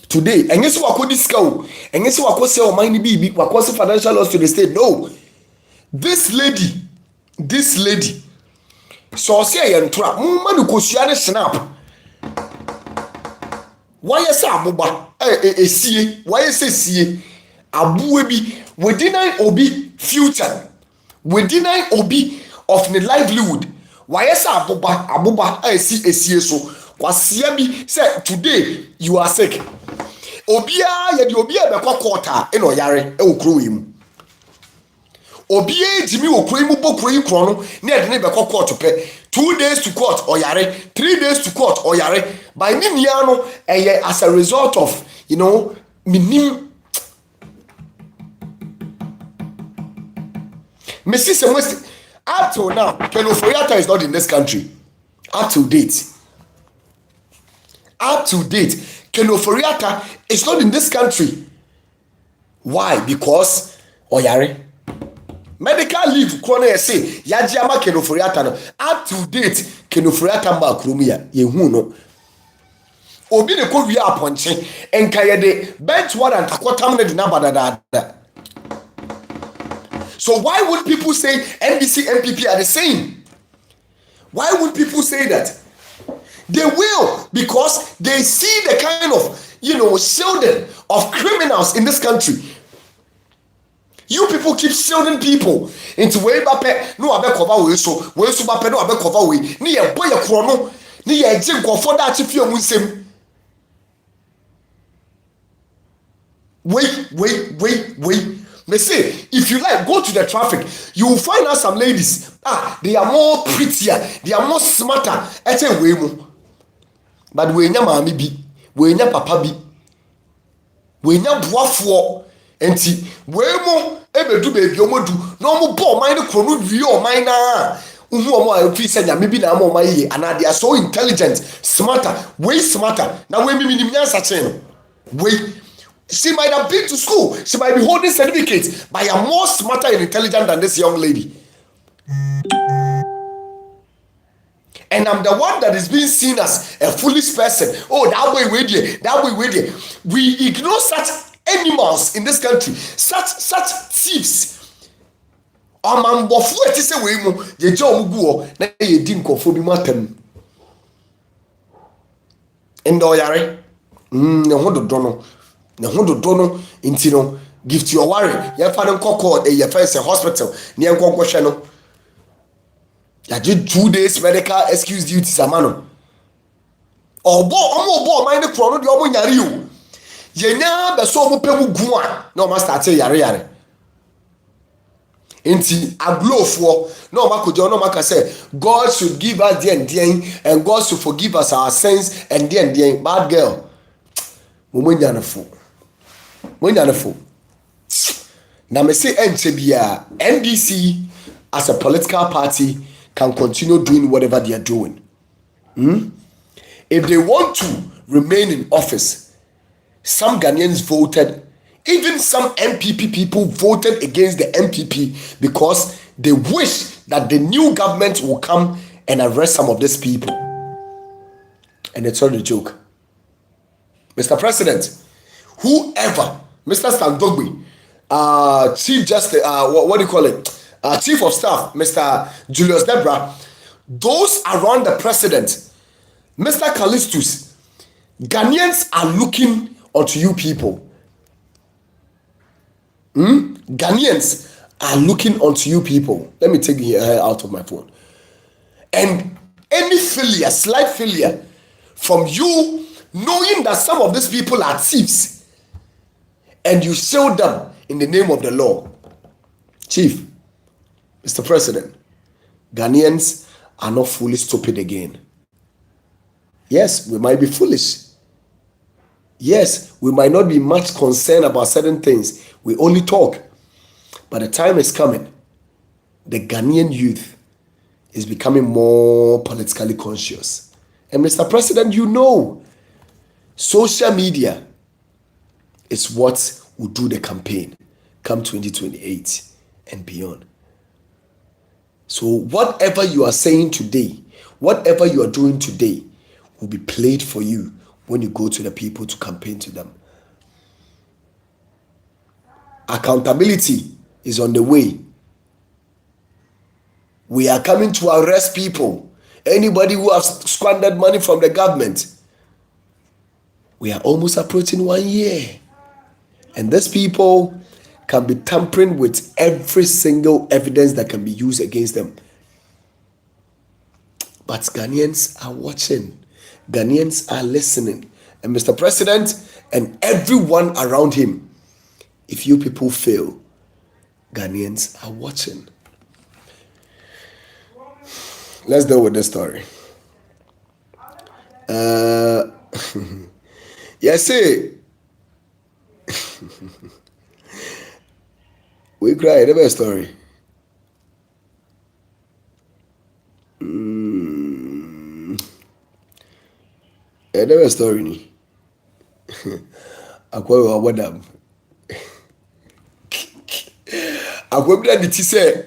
[SPEAKER 1] Today, and yes, wako disco, and yes, wako say o money be wako say financial loss to the state. No, this lady, so say yen trap. Mumma ko suane snap. Why say abuba? Sie. Why say sie? Abuwe bi we deny obi future. We deny obi of the livelihood. Why say abuba sie so. Kwasia bi say today you are sick. Obia ye di obia be kokota e no yare e okro yim. Obia jimi okro yim bokro yi kro no na e de be kokota pe 2 days to court or yare 3 days to court or yare by nia no as a result of minim Mrs. West up till now Kenoforiata is not in this country up to date Kenoforiata is not in this country. Why? Because oyare medical leave kwana say yajiama Kenoforiata no up to date Kenoforiata ma kromia yehu no obi ne ko wia aponche enka ye de bench warrant akotam ne de na badada. So why would people say NBC MPP are the same? Why would people say that? They will, because they see the kind of, shielding of criminals in this country. You people keep shielding people into way bape no abe cover we so bape no abe cover we ni ye boy kro no ni ye je nkofo da chi fie mu nsem wait me say if you like go to the traffic you will find out some ladies they are more prettier, they are more smarter ete we mu but we nya maami bi we nya papa bi we nya boafo enti we mu ebedu bebi omodu na omo bo man ne kro no wie o man na uhu omo afi se nya me bi na omo man ye and they are so intelligent, smarter, way smarter. Now we mi nyansa chen we she might have been to school, she might be holding certificates, but you are more smarter and intelligent than this young lady. And I'm the one that is being seen as a foolish person. Oh, that way we there. We ignore such animals in this country, such thieves. Amambofu eti se we mu ye je omugu na ye di nkofo bi matam. Endo yare. Ne ho dodo no inti no give to your worry. Ya fa den kokko e ye face hospital ne enkonko hwe no. Ya je 2 days medical excuse duties amano. Omo man ne kro no de omo nyare o. Ye nya be so omo pemu gu a na omo start yare. Inti aglofo no makojo no maka say God should give us the and God should forgive us our sins and the bad girl. Mumunyanefo. Na me say NCBA NDC as a political party can continue doing whatever they are doing. If they want to remain in office, some Ghanaians voted, even some MPP people voted against the MPP because they wish that the new government will come and arrest some of these people. And it's not a joke. Mr. President, whoever, Mr. Standogbe, Chief Justice, what do you call it? Chief of Staff, Mr. Julius Debra, those around the president, Mr. Callistus, Ghanaians are looking onto you people. Ghanaians are looking onto you people. Let me take her out of my phone. And any failure, slight failure from you knowing that some of these people are thieves and you shield them in the name of the law. Chief, Mr. President, Ghanaians are not fully stupid again. Yes, we might be foolish. Yes, we might not be much concerned about certain things. We only talk. But the time is coming. The Ghanaian youth is becoming more politically conscious. And Mr. President, you know, social media is what will do the campaign come 2028 and beyond. So whatever you are saying today, whatever you are doing today will be played for you when you go to the people to campaign to them. Accountability is on the way. We are coming to arrest people. Anybody who has squandered money from the government. We are almost approaching 1 year. And these people can be tampering with every single evidence that can be used against them. But Ghanaians are watching. Ghanaians are listening. And Mr. President and everyone around him, if you people fail, Ghanaians are watching. Let's deal with this story. Yes, see. We cry the best story. The best story ni. Akwa wa wadam. Akwa bi na ti se.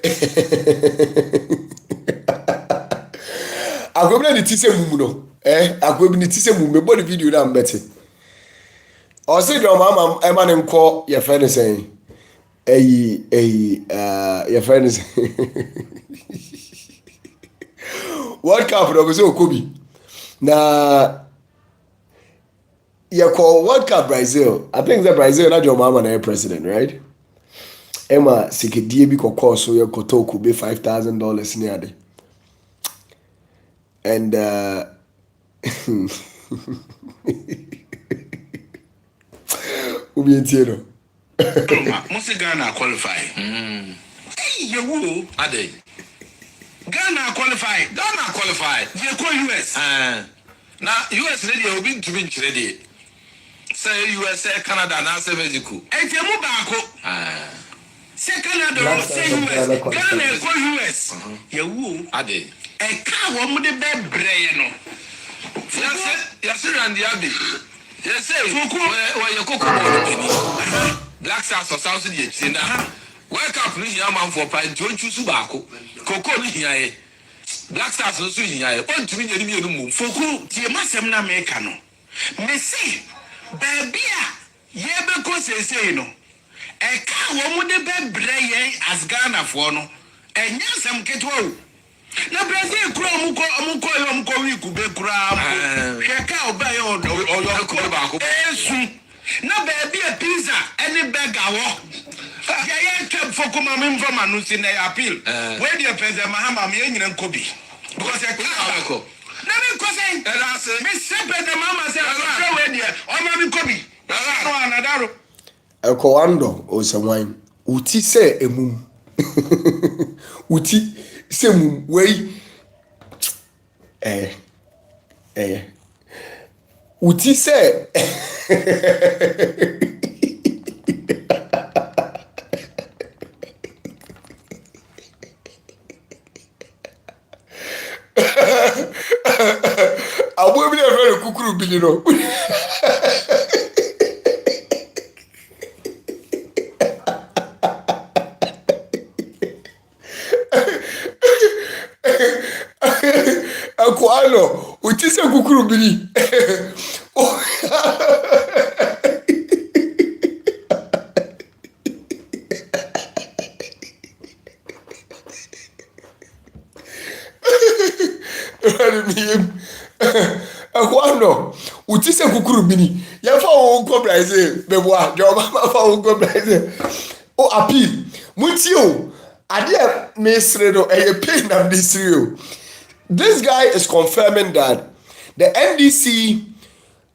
[SPEAKER 1] Akwa bi na ti se mumu no. Akwa bi ni ti se mumu me body video na mbete. O se do mama e ma ne nko ye friend say. Your friend is World Cup no go Kobe. Na you call World Cup Brazil. I think that Brazil not your mama na president, right? Emma sikidie bi kokɔ so yɛ kotoku be $5,000 near de. And Ubientino.
[SPEAKER 2] Must Ghana qualify. Hey, you Ade. Ghana qualify. Ghana qualify. You call US. Now US ready will be to be ready. Say USA, Canada, now say Mexico. And you move back. Say Canada, say US. Ghana call US. You Ade. A car won't be brain. Yes, and the Abbey. Yes, where your cocoa Black Stars or South Sudan. Wake up, Lucia man for pine, don't you Subako? Cocoa here. Black Stars also here. Want to be a new move. Foku, Tiamasam Namekano. Messi, baby, Yabako say no. A car woman de bed bray as Ghana for no. And yes, I'm get well. Na Brazil kura amuko wiku be kura hweka obay o yo ba ko esu na baby a pizza any burger wo ya kept for come from anusi na appeal where the President Mahama me nyina nkobi because I can't go na me ko say me President Mahama say where the o ma me nkobi no anadaro
[SPEAKER 1] Ekowando o semwan uti se emum uti semum wey uti se abo bi na fere kukuru bi no Akwano, utise kukuru biri. Akwano, utise kukuru biri. Yafa wonko Brazil, beboa, joba mafa wonko Brazil. O appeal, mutio, ade mesredo eye pain am disrio. This guy is confirming that the NDC,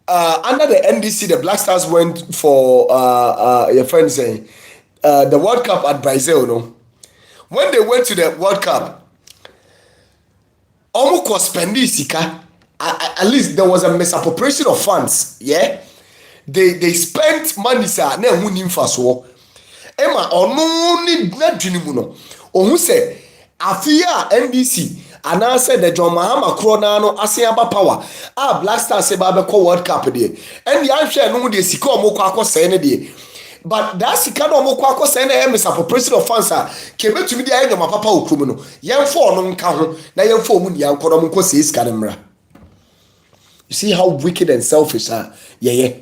[SPEAKER 1] under the NDC, the Black Stars went for your friend saying the World Cup at Brazil. No, when they went to the World Cup, almost spendi sika. At least there was a misappropriation of funds. Yeah, they spent money sa na hunim faso. Emma ono ni na dwinimu no. Ohun say afia NDC. And I said that John Mahama Kronano Asiaba power. Black Stars say Babako World Cup day. And the answer no de Siko Mokwako Senedi. But that's Sikano Mokwako Sene misappropriation of funds came to me the end of my papa Ukumuno. Young for no count, na young for Munia Koramoko says Kadamra. You see how wicked and selfish are. Yeah.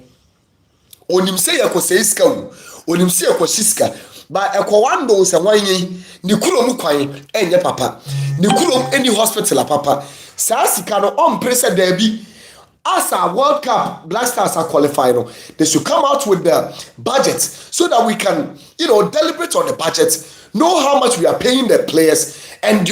[SPEAKER 1] Onim say Yako says Kam, Onim say Yako Siska. But Ekowando is a wine, Nikulom Quine, and your papa. Nikulom any hospital, papa. Sasikano on pressure derby. As a World Cup, Black Stars are qualified. They should come out with the budget so that we can, deliberate on the budget, know how much we are paying the players, and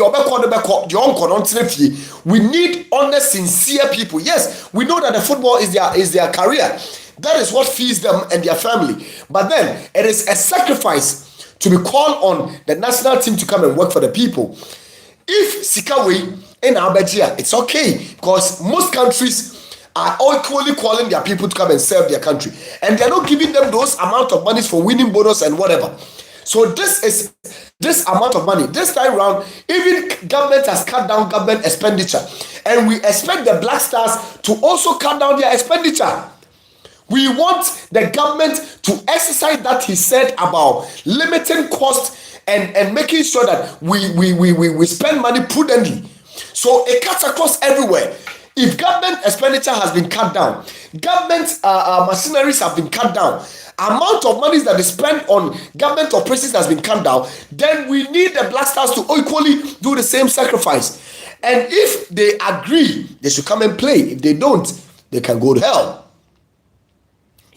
[SPEAKER 1] we need honest, sincere people. Yes, we know that the football is their career. That is what feeds them and their family. But then it is a sacrifice to be called on the national team to come and work for the people. If Sikawe in Abajia, it's okay because most countries are equally calling their people to come and serve their country, and they're not giving them those amount of money for winning bonus and whatever. So this amount of money. This time round, even government has cut down government expenditure, and we expect the Black Stars to also cut down their expenditure. We want the government to exercise that he said about limiting cost and making sure that we spend money prudently. So it cuts across everywhere. If government expenditure has been cut down, government machineries have been cut down, amount of money that is spent on government operations has been cut down, then we need the Black Stars to equally do the same sacrifice. And if they agree, they should come and play. If they don't, they can go to hell.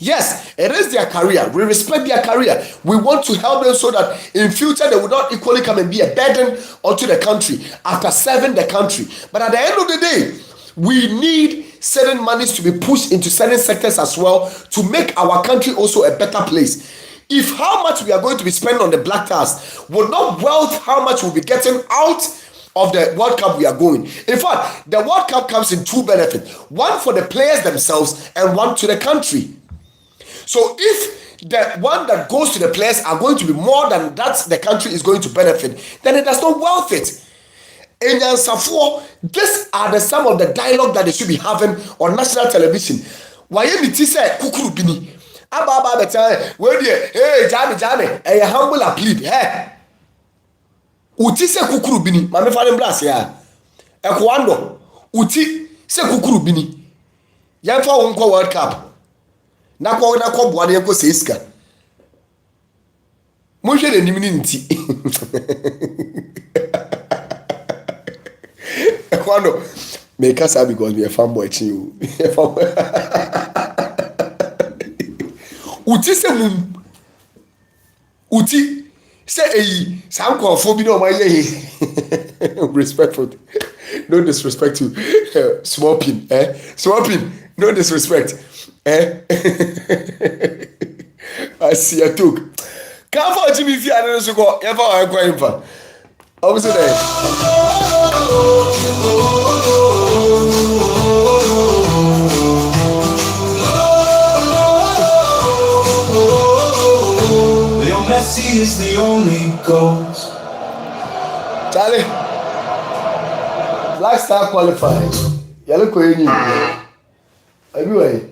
[SPEAKER 1] Yes, it is their career. We respect their career. We want to help them so that in future they will not equally come and be a burden onto the country after serving the country. But at the end of the day, we need certain monies to be pushed into certain sectors as well to make our country also a better place. If how much we are going to be spending on the black stars will not wealth how much we'll be getting out of the World Cup we are going. In fact, the World Cup comes in two benefits. One for the players themselves and one to the country. So if the one that goes to the players are going to be more than that the country is going to benefit, then it does not wealth it. In Yansafo, these are the some of the dialogue that they should be having on national television. Why you say kukuru bini? Aba beta, where hey Jami, a humble plead. Hey, uti se kukuru bini, mame fallen blast ya. Ekwando, uti se kukuru bini. Yanfa unko World Cup. Nakwa bwane yanko se iska. Monshe de nimini nti. Ekwando, make us happy because we are fanboy chiu. Uti se mum. Uti se eyi sam konfo bi no ma ye. Respectful. No disrespect to small pin, small pin, no disrespect. I see a took. Can't for Jimmy if you are so go ever I go in for. Obviously
[SPEAKER 8] Messi is the only goat.
[SPEAKER 1] Charlie, Black Star qualified. Yellow Korean. Anyway.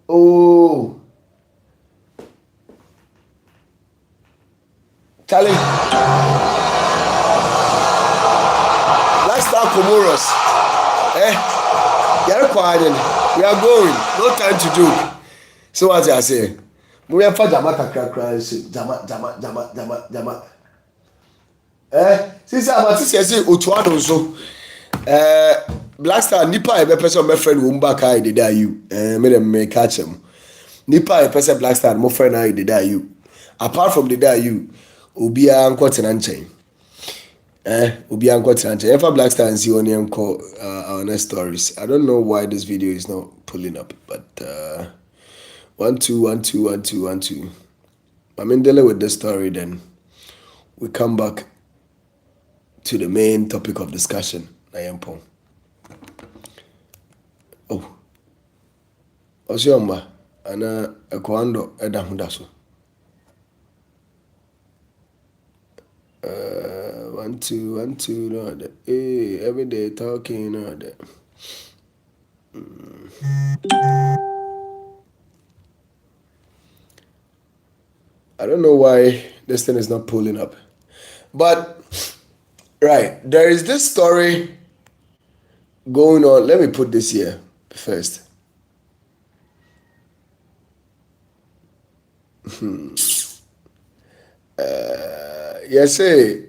[SPEAKER 1] Oh. Charlie. Black Star Comoros. Yellow Korean. We are going. No time to joke. So what I say? We have for Jama kakra Jama. Since I'm at say Otuano so Black Star nipa e be person my friend wo mba kai dey you me dem me catch him. Nipa e person Black Star my friend I dey you. Apart from the day you obi a nko tena nchen. Obi a nko tena nchen. If Black Star and see on him call our next stories. I don't know why this video is not pulling up, but 1 2 1 2 1 2 1 2. I'm in delay with the story, then we come back to the main topic of discussion. Nayampo. Oh. Osiomba ana ekwando eda hundaso. 1 2 1 2 no that. Hey, every day talking no that. I don't know why this thing is not pulling up. But, right, there is this story going on. Let me put this here first. Yes, a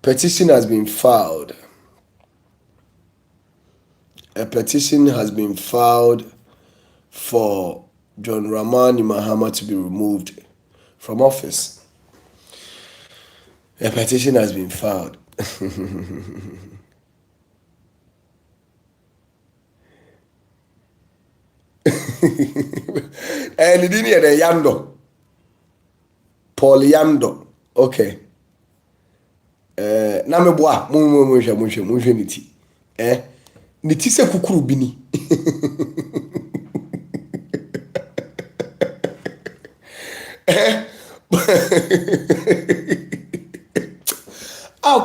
[SPEAKER 1] petition has been filed. A petition has been filed for John Dramani Mahama to be removed from office. A petition has been filed. And it didn't hear the Yando. Paul Yando. Okay. Nameboa. Munche niti. Niti se kukuru bini.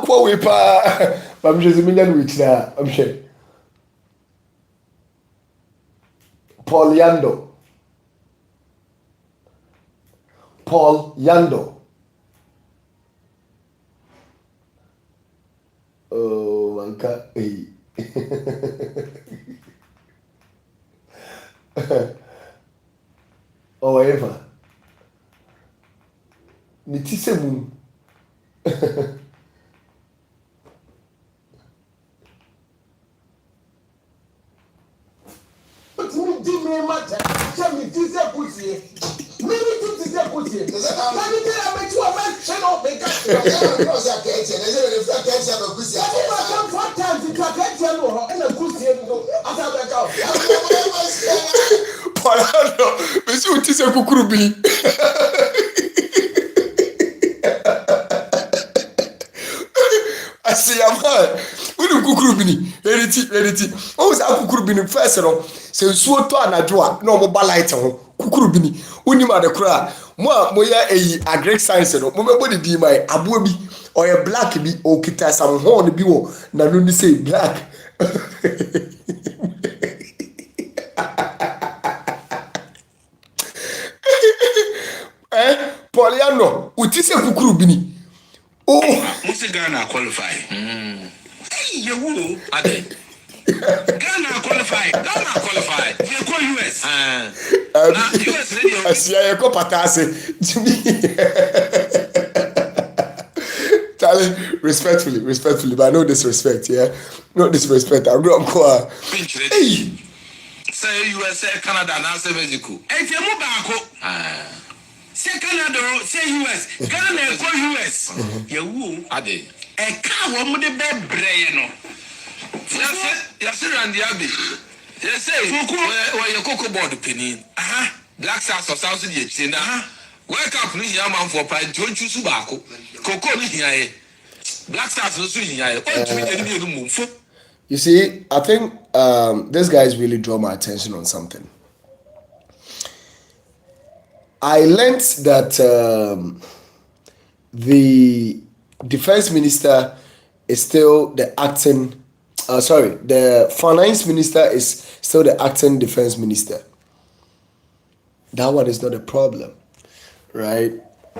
[SPEAKER 1] Kwa wepa bamjezi million weeks na amshe Paul Yando. Oh my God. Oh whatever. Nitise mum.
[SPEAKER 7] kusie. Mimi tu tije kusie. Mami tell am to a man channel be got. I know say akete. They say the fact akete am kusie. I come 4 times to akete no ho and kusie no. Asa be ka.
[SPEAKER 1] Palano, mais si uti se kukuru bi. Asiyama, unu kukuru bini. Eriti. O sa kukuru bini first no. Se nsuo to anadwo a na omo ba light ho. Kukuru bini. Uni ma de kura. Mo ya eyi agric science no. Mo mebo de di mai abo bi. Oye black bi o kita some horn bi wo. Na no ni say black. Poliano, uti se kukuru bini. Oh,
[SPEAKER 2] Must Ghana qualify? Hey, you Ade. Ghana qualify. You go US. US radio.
[SPEAKER 1] Asia yeko patase. Charlie, respectfully, but no disrespect, yeah? No disrespect. I'm going to
[SPEAKER 2] hey! Say USA, Canada, now say Mexico. Hey, you move back. Say Canada, say US. Ghana, go US. You Ade. A cow, one with the bed brain. Yes, and the Abbey. Yes, say, where your cocoa board opinion. Black Stars of South Sudan. Wake up, Nishi man for pride, don't you Subako? Cocoa, Black Stars, no Sudan.
[SPEAKER 1] You see, I think this guys really draw my attention on something. I learned that the defense minister is still the acting, the finance minister is still the acting defense minister. That one is not a problem, right?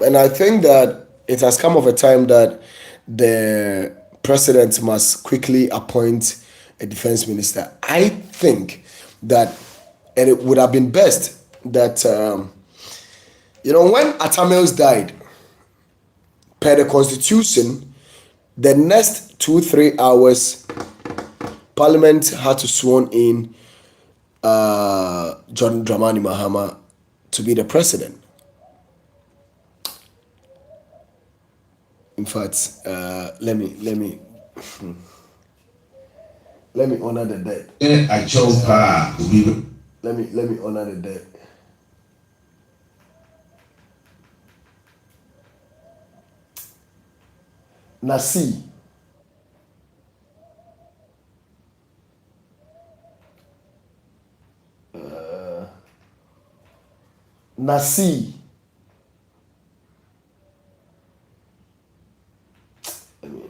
[SPEAKER 1] And I think that it has come of a time that the president must quickly appoint a defense minister. I think that, and it would have been best that, when Atamils died, per the constitution, the next 2-3 hours, Parliament had to sworn in John Dramani Mahama to be the president. In fact, let me honor the dead. Let me honor the dead. Nasi. Nasi. Let me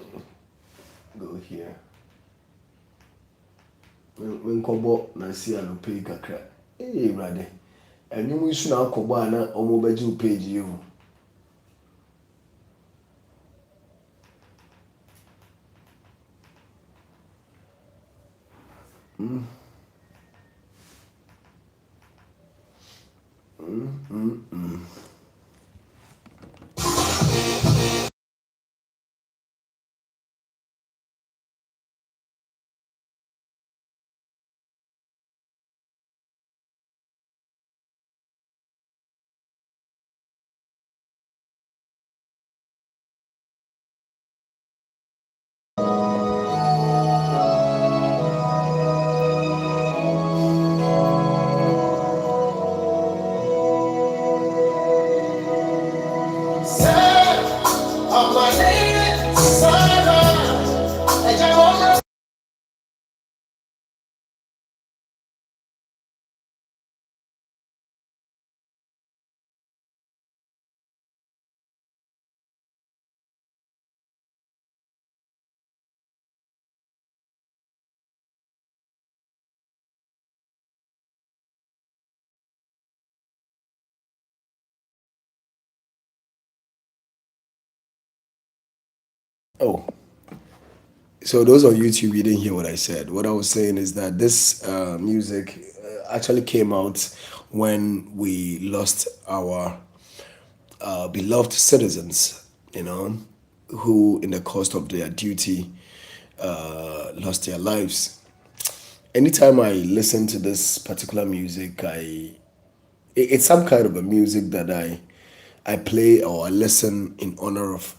[SPEAKER 1] go here. When Kobo Nasi and pay kakra. Hey, brother. And you wish now Kobana or mobile page you. Oh, so those on YouTube, you didn't hear what I said. What I was saying is that this music actually came out when we lost our beloved citizens, who in the course of their duty lost their lives. Anytime I listen to this particular music, it it's some kind of a music that I play or I listen in honor of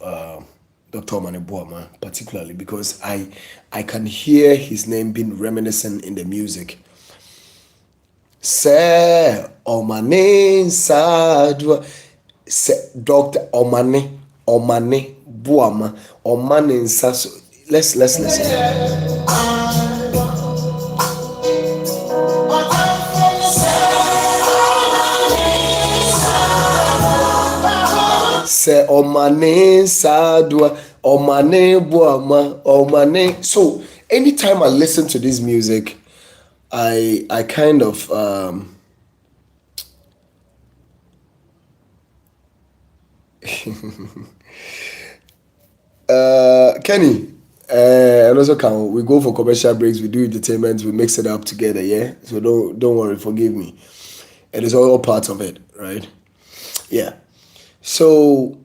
[SPEAKER 1] Dr. Omane Boama, particularly because I can hear his name being reminiscent in the music. Say Omane Sadwa, say Dr. Omane Boama, Omane Saso. Let's listen. Se omane sadwa, omane buama, omane. So anytime I listen to this music, I kind of Kenny, and also can we go for commercial breaks, we do entertainment, we mix it up together, yeah. So don't worry, forgive me. It is all part of it, right? Yeah. So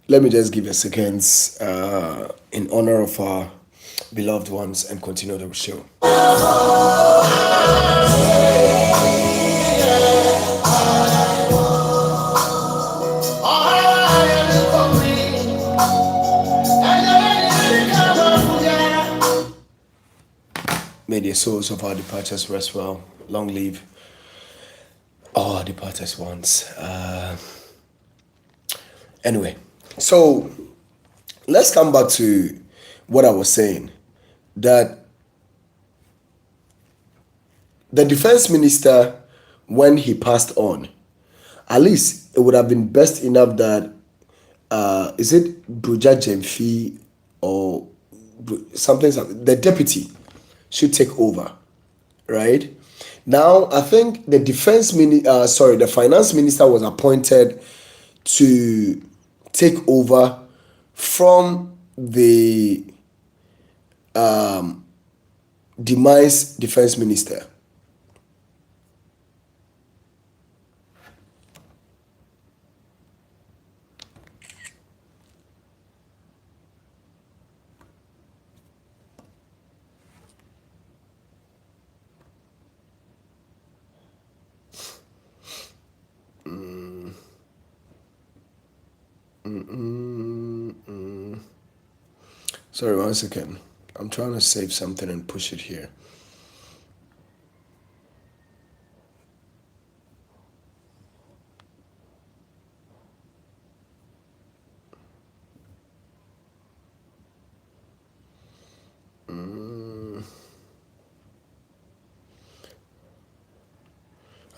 [SPEAKER 1] let me just give a seconds in honor of our beloved ones and continue the show. May the souls of our departures rest well. Long live all departed ones. Anyway, so let's come back to what I was saying, that the defense minister, when he passed on, at least it would have been best enough that is it Bruja Jemfi or something, the deputy should take over, right? Now, I think the the finance minister was appointed to take over from the demised defense minister. Sorry, 1 second. I'm trying to save something and push it here.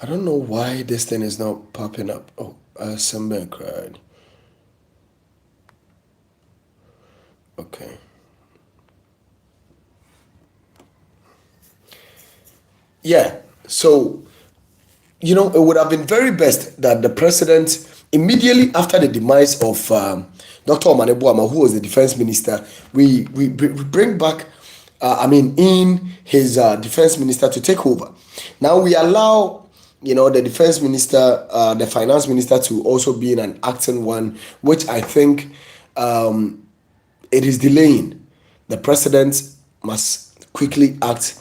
[SPEAKER 1] I don't know why this thing is not popping up. Oh, somebody cried. Okay. Yeah, so, it would have been very best that the president, immediately after the demise of Dr. Omane Boama, who was the defense minister, we bring back, in his defense minister to take over. Now we allow, the defense minister, the finance minister to also be in an acting one, which I think it is delaying. The president must quickly act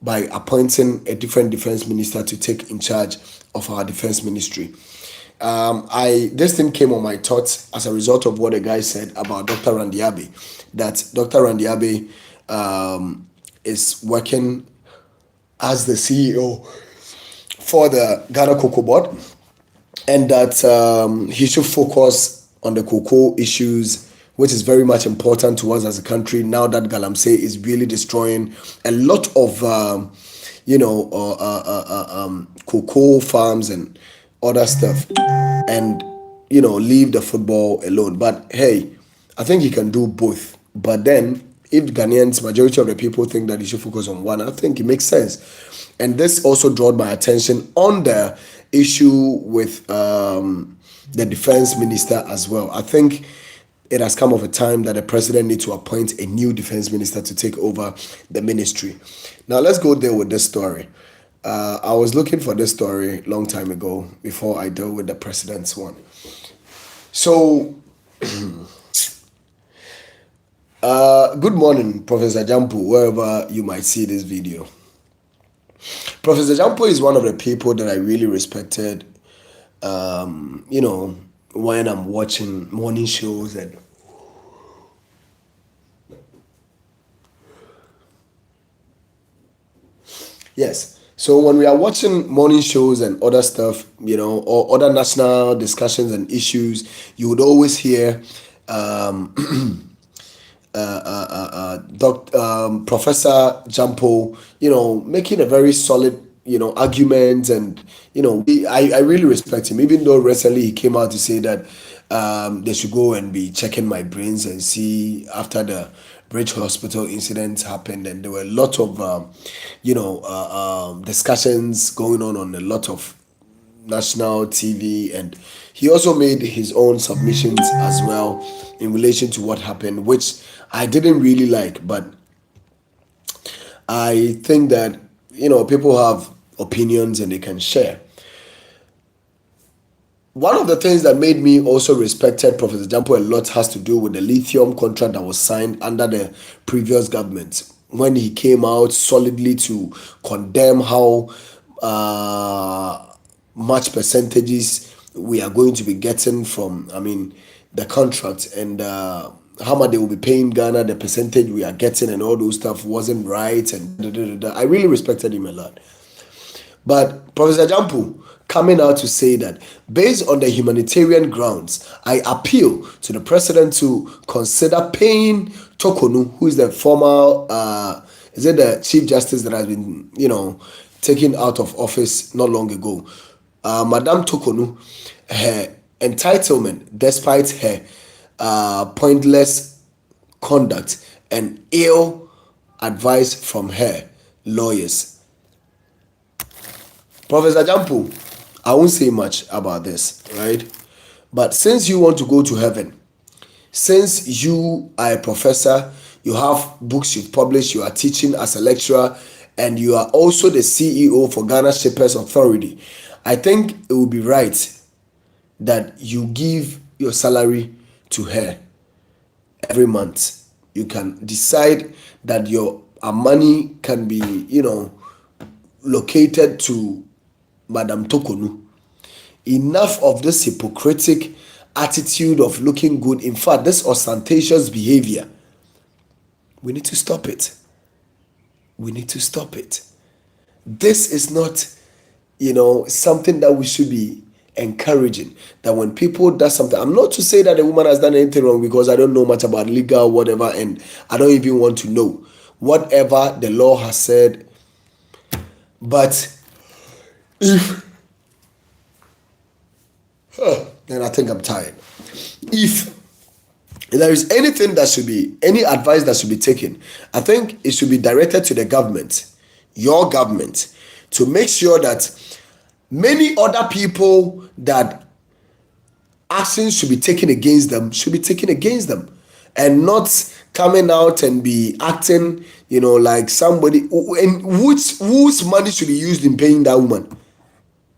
[SPEAKER 1] by appointing a different defense minister to take in charge of our defense ministry. This thing came on my thoughts as a result of what the guy said about Dr. Randiabe, that Dr. Randiabe is working as the CEO for the Ghana Cocoa Board, and that he should focus on the cocoa issues, which is very much important to us as a country now that Galamsey is really destroying a lot of, cocoa farms and other stuff, and, leave the football alone. But hey, I think he can do both. But then, if Ghanaians, majority of the people think that he should focus on one, I think it makes sense. And this also drew my attention on the issue with the defense minister as well. I think it has come of a time that the president needs to appoint a new defense minister to take over the ministry. Now, let's go there with this story. I was looking for this story a long time ago before I dealt with the president's one. So, good morning, Professor Jampu, wherever you might see this video. Professor Jampo is one of the people that I really respected. When I'm watching morning shows and yes. So when we are watching morning shows and other stuff, or other national discussions and issues, you would always hear Professor Jampo, making a very solid, argument, and I really respect him. Even though recently he came out to say that they should go and be checking my brains and see after the Bridge Hospital incident happened, and there were a lot of discussions going on a lot of national TV, and he also made his own submissions as well in relation to what happened, which I didn't really like, but I think that people have opinions and they can share. One of the things that made me also respected Professor Jampo a lot has to do with the lithium contract that was signed under the previous government, when he came out solidly to condemn how much percentages we are going to be getting from, the contract, and how much they will be paying Ghana, the percentage we are getting, and all those stuff wasn't right, and I really respected him a lot. But Professor Jampo coming out to say that based on the humanitarian grounds, I appeal to the president to consider paying Tokonu, who is the former, the Chief Justice that has been, taken out of office not long ago. Madame Tokonu, her entitlement, despite her pointless conduct and ill advice from her lawyers. Professor Jampo, I won't say much about this, right? But since you want to go to heaven, since you are a professor, you have books you've published, you are teaching as a lecturer, and you are also the CEO for Ghana Shippers Authority, I think it would be right that you give your salary to her every month. You can decide that your money can be, located to Madam Tokonu. Enough of this hypocritic attitude of looking good. In fact, this ostentatious behavior. We need to stop it. We need to stop it. This is not, something that we should be encouraging. That when people do something, I'm not to say that a woman has done anything wrong, because I don't know much about legal whatever, and I don't even want to know whatever the law has said. But if then I think I'm tired. If there is anything that should be, any advice that should be taken, I think it should be directed to the government, your government, to make sure that many other people that actions should be taken against them, and not coming out and be acting, like somebody, and whose money should be used in paying that woman.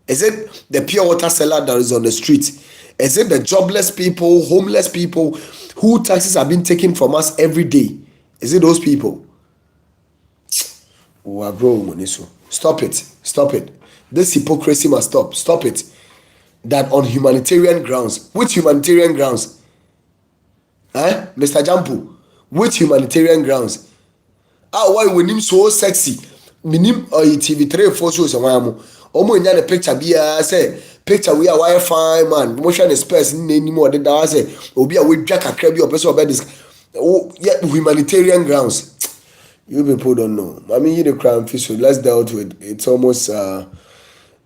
[SPEAKER 1] Is it the pure water seller that is on the street? Is it the jobless people, homeless people, who taxes are being taken from us every day? Is it those people? Stop it. This hypocrisy must stop it. That on humanitarian grounds. Which humanitarian grounds? Mr. Jampo, which humanitarian grounds? Why we name so sexy? Minim TV3 4 shows omo nya the picture bia say picture we are why fine man motion the space ni anymore the da say obi a we dwa kakra bi opeso obe this humanitarian grounds. You people don't know. You the crime fish, so let's deal with it's almost 1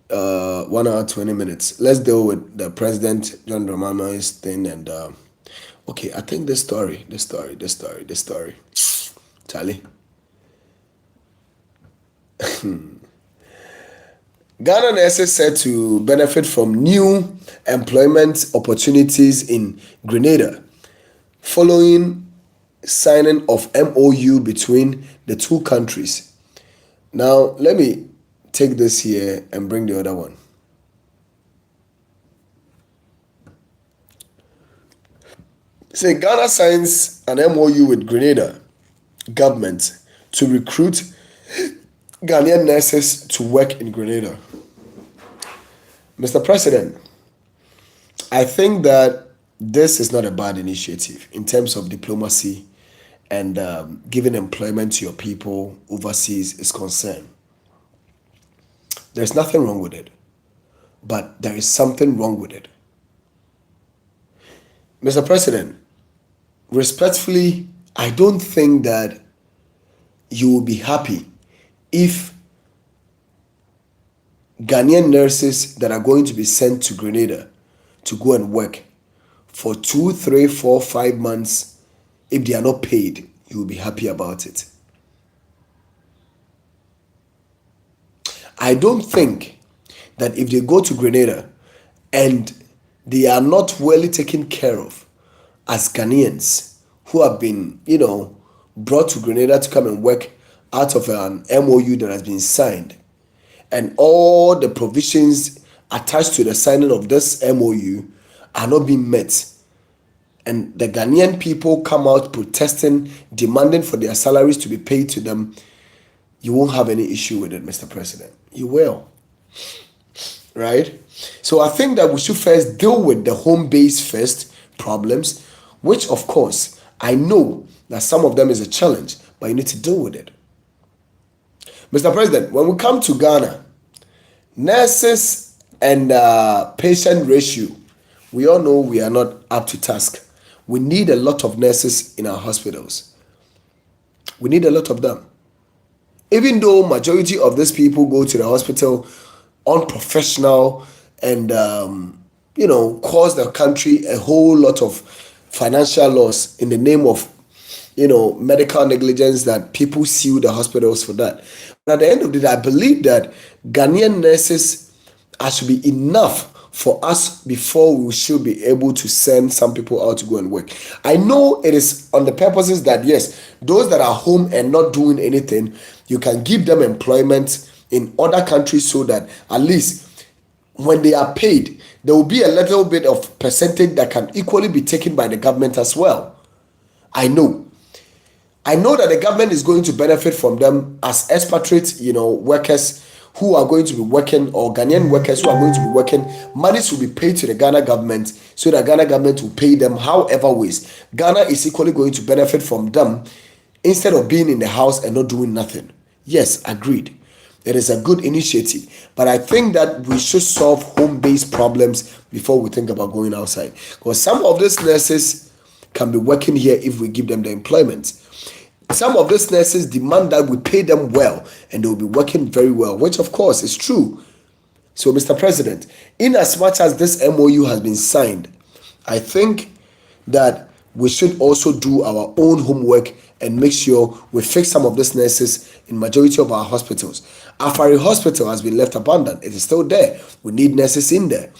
[SPEAKER 1] hour 20 minutes. Let's deal with the President John Mahama's thing, and okay, I think the story Charlie. Ghana nurses said to benefit from new employment opportunities in Grenada following signing of MOU between the two countries. Now, let me take this here and bring the other one. Say Ghana signs an MOU with Grenada government to recruit Ghanaian nurses to work in Grenada. Mr. President, I think that this is not a bad initiative in terms of diplomacy and giving employment to your people overseas is concerned. There's nothing wrong with it, but there is something wrong with it. Mr. President, respectfully, I don't think that you will be happy if Ghanaian nurses that are going to be sent to Grenada to go and work for 2, 3, 4, 5 months, if they are not paid, you will be happy about it. I don't think that if they go to Grenada and they are not well taken care of as Ghanaians who have been, brought to Grenada to come and work out of an MOU that has been signed, and all the provisions attached to the signing of this MOU are not being met, and the Ghanaian people come out protesting, demanding for their salaries to be paid to them, you won't have any issue with it, Mr. President. You will. Right? So I think that we should first deal with the home base first problems, which of course, I know that some of them is a challenge, but you need to deal with it. Mr. President, when we come to Ghana, nurses and patient ratio, we all know we are not up to task. We need a lot of nurses in our hospitals. We need a lot of them. Even though majority of these people go to the hospital unprofessional and, cause the country a whole lot of financial loss in the name of, medical negligence, that people sue the hospitals for that. But at the end of the day, I believe that Ghanaian nurses should be enough for us before we should be able to send some people out to go and work. I know it is on the purposes that, yes, those that are home and not doing anything, you can give them employment in other countries so that at least when they are paid, there will be a little bit of percentage that can equally be taken by the government as well. I know that the government is going to benefit from them as expatriate, workers who are going to be working, or Ghanaian workers who are going to be working. Monies will be paid to the Ghana government, so the Ghana government will pay them however ways. Ghana is equally going to benefit from them instead of being in the house and not doing nothing. Yes, agreed. It is a good initiative, but I think that we should solve home-based problems before we think about going outside. Because some of these nurses can be working here if we give them the employment. Some of these nurses demand that we pay them well, and they will be working very well, which of course is true. So, Mr. President, in as much as this MOU has been signed, I think that we should also do our own homework and make sure we fix some of these nurses in majority of our hospitals. Afari Hospital has been left abandoned. It is still there. We need nurses in there.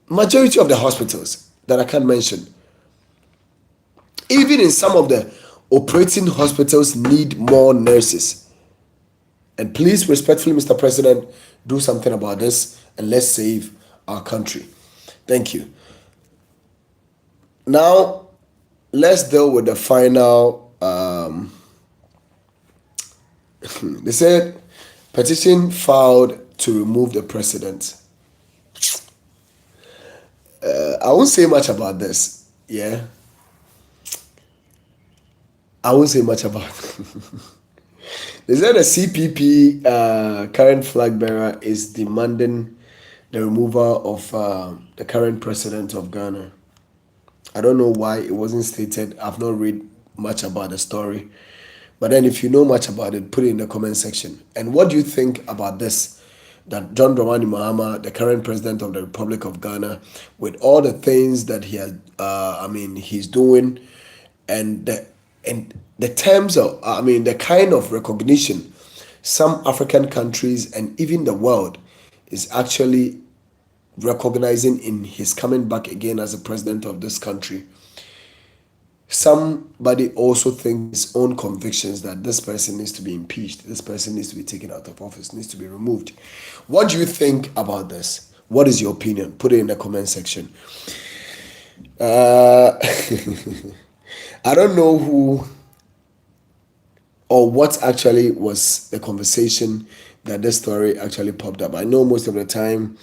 [SPEAKER 1] Majority of the hospitals that I can't mention, even in some of the operating hospitals, need more nurses. And please, respectfully, Mr. President, do something about this and let's save our country. Thank you. Now, let's deal with the final. They said petition filed to remove the president. I won't say much about this. Yeah. I won't say much about it. They said the CPP current flag bearer is demanding the removal of the current president of Ghana. I don't know why it wasn't stated. I've not read much about the story. But then if you know much about it, put it in the comment section. And what do you think about this? That John Dramani Mahama, the current president of the Republic of Ghana, with all the things that he has, he's doing, and the terms of, the kind of recognition some African countries and even the world is actually recognizing in his coming back again as a president of this country. Somebody also thinks his own convictions that this person needs to be impeached, this person needs to be taken out of office, needs to be removed. What do you think about this? What is your opinion? Put it in the comment section. I don't know who or what actually was the conversation that this story actually popped up. I know most of the time,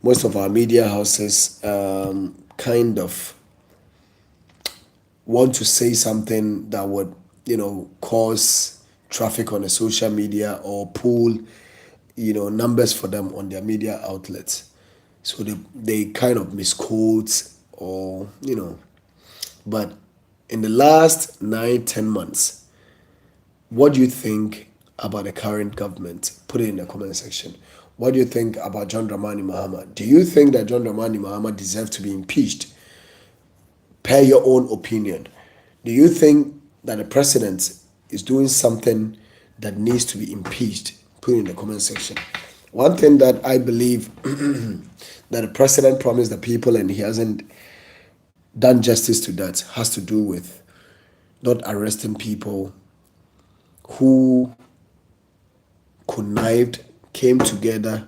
[SPEAKER 1] most of our media houses kind of want to say something that would, cause traffic on the social media or pull, numbers for them on their media outlets. So they kind of misquote or, but in the last 9-10 months, what do you think about the current government? Put it in the comment section. What do you think about John Dramani Mahama? Do you think that John Dramani Mahama deserves to be impeached? Per your own opinion. Do you think that the president is doing something that needs to be impeached? Put it in the comment section. One thing that I believe that the president promised the people and he hasn't done justice to that has to do with not arresting people who connived, came together,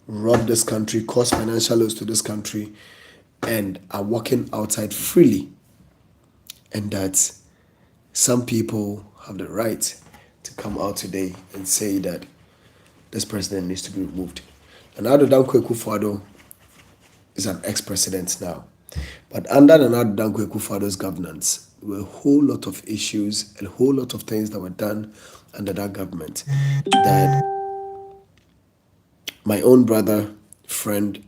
[SPEAKER 1] robbed this country, caused financial loss to this country, and are walking outside freely. And that some people have the right to come out today and say that this president needs to be removed. Nana Addo Dankwa Akufo-Addo is an ex-president now. But under Nana Addo Dankwa Akufo-Addo's governance, there were a whole lot of issues and a whole lot of things that were done under that government that my own brother, friend,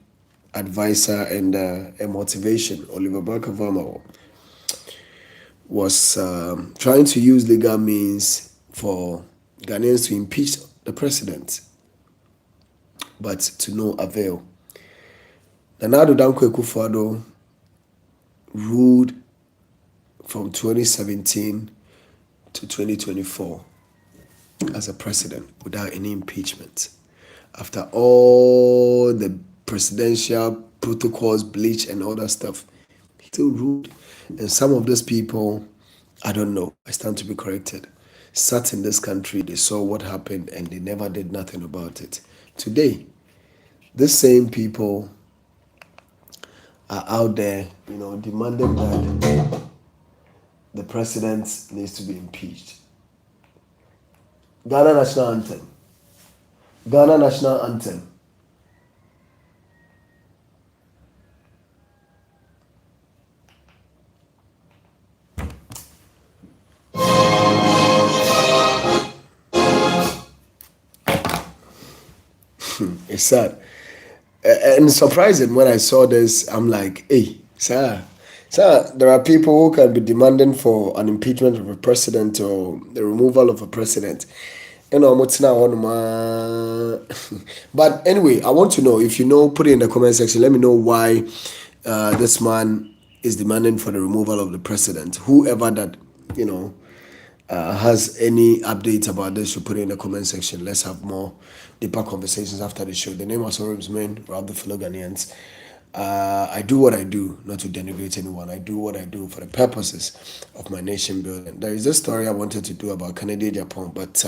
[SPEAKER 1] advisor, and a motivation, Oliver Barker-Varma, was trying to use legal means for Ghanaians to impeach the president, but to no avail. Nana Addo Dankwa Akufo-Addo ruled from 2017 to 2024 as a president without any impeachment. After all the presidential protocols, bleach and all that stuff, he still ruled. And some of those people, I don't know, I stand to be corrected, sat in this country, they saw what happened and they never did nothing about it. Today, these same people are out there, demanding that the president needs to be impeached. Ghana National Anthem. Ghana National Anthem. It's sad. And surprising when I saw this, I'm like, hey, sir, there are people who can be demanding for an impeachment of a president or the removal of a president. But anyway, I want to know, if you know, put it in the comment section. Let me know why this man is demanding for the removal of the president. Whoever that, has any updates about this, should put it in the comment section. Let's have more deeper conversations after the show. The name of Sorrow's men, Rob the fellow Ghanaians. I do what I do, not to denigrate anyone. I do what I do for the purposes of my nation building. There is a story I wanted to do about Canada, Japan, but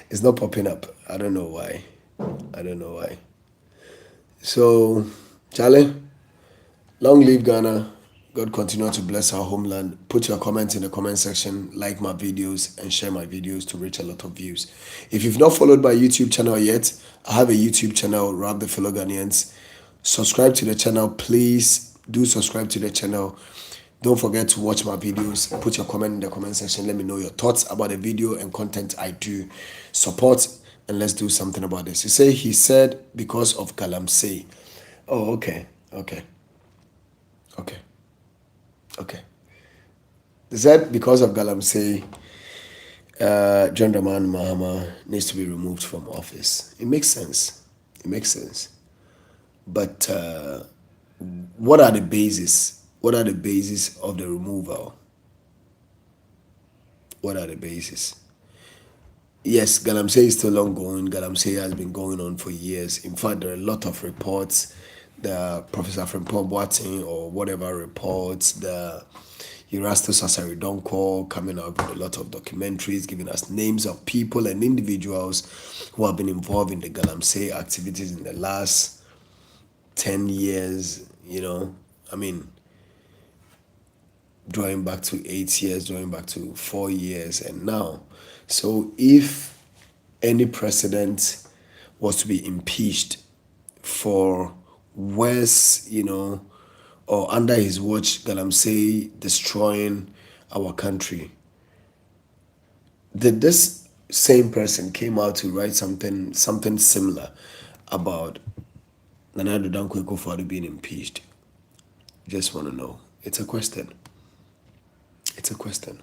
[SPEAKER 1] it's not popping up. I don't know why. So, Charlie, long live Ghana. God continue to bless our homeland. Put your comments in the comment section, like my videos, and share my videos to reach a lot of views. If you've not followed my YouTube channel yet, I have a YouTube channel, Rob the Fellow Ghanaians. Subscribe to the channel, please. Do subscribe to the channel. Don't forget to watch my videos. Put your comment in the comment section. Let me know your thoughts about the video and content I do. Support, and let's do something about this. He said because of Galamsey. Oh, okay. Is that because of Galamsey, John Dramani Mahama needs to be removed from office? It makes sense. But what are the bases? What are the bases of the removal? What are the bases? Yes, Galamsey is still ongoing. Galamsey has been going on for years. In fact, there are a lot of reports. The Professor Frimpong Boateng or whatever reports, the Erastus Asari-Donkor coming out with a lot of documentaries giving us names of people and individuals who have been involved in the Galamsey activities in the last 10 years. drawing back to 8 years, drawing back to 4 years, and now. So if any president was to be impeached for worse, or under his watch, Galamsey destroying our country, did this same person came out to write something similar about Nana Addo Dankwa Akufo-Addo being impeached? Just want to know. It's a question. It's a question.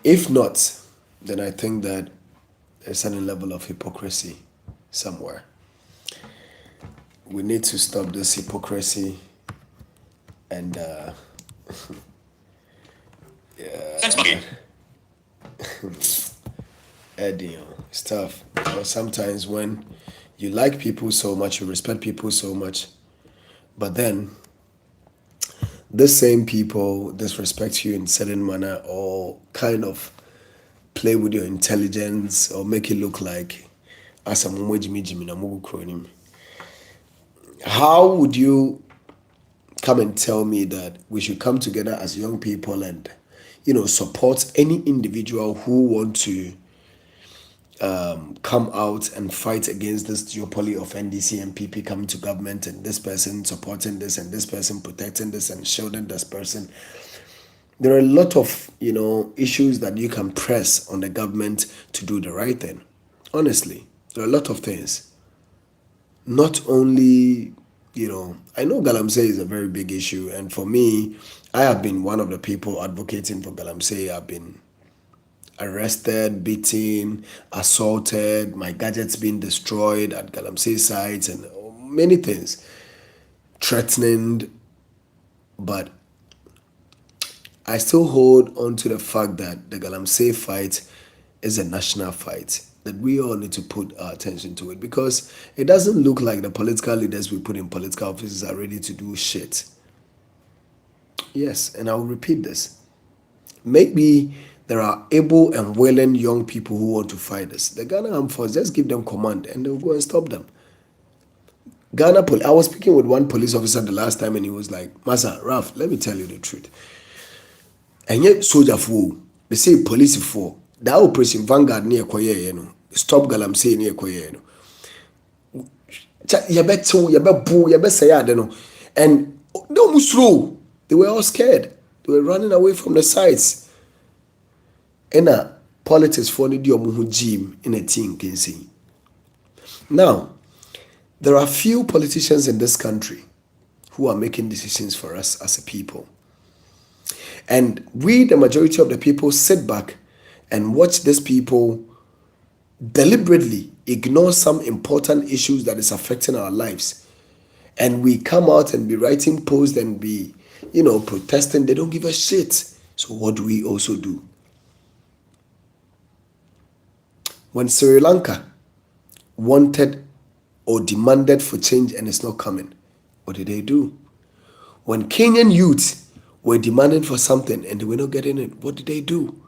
[SPEAKER 1] If not, then I think that there's a certain level of hypocrisy somewhere. We need to stop this hypocrisy and Eddie, it's tough. Sometimes when you like people so much, you respect people so much, but then the same people disrespect you in certain manner or kind of play with your intelligence or make it look like how would you come and tell me that we should come together as young people and support any individual who want to come out and fight against this duopoly of NDC and PP coming to government, and this person supporting this and this person protecting this and shielding this person? There are a lot of issues that you can press on the government to do the right thing. Honestly, there are a lot of things. Not only, I know Galamsey is a very big issue, and for me, I have been one of the people advocating for Galamsey. I've been arrested, beaten, assaulted, my gadgets being destroyed at Galamsey sites, and many things, threatened, but I still hold on to the fact that the Galamsey fight is a national fight, that we all need to put our attention to it, because it doesn't look like the political leaders we put in political offices are ready to do shit. Yes, and I'll repeat this. Maybe there are able and willing young people who want to fight this. The Ghana Armed Force, just give them command and they'll go and stop them. I was speaking with one police officer the last time and he was like, Masa, Ralph, let me tell you the truth. And yet soldier fool, they say police for that operation Vanguard near Koye, stop Galamsey near Koye. You bet boo, you bet say I don't know. And no musro, they were all scared. They were running away from the sites. And politics for the Diomu gym in a team can see. Now, there are few politicians in this country who are making decisions for us as a people. And we, the majority of the people, sit back and watch these people deliberately ignore some important issues that is affecting our lives. And we come out and be writing posts and be, protesting. They don't give a shit. So what do we also do? When Sri Lanka wanted or demanded for change and it's not coming, what did they do? When Kenyan youth were demanding for something and they were not getting it, what did they do?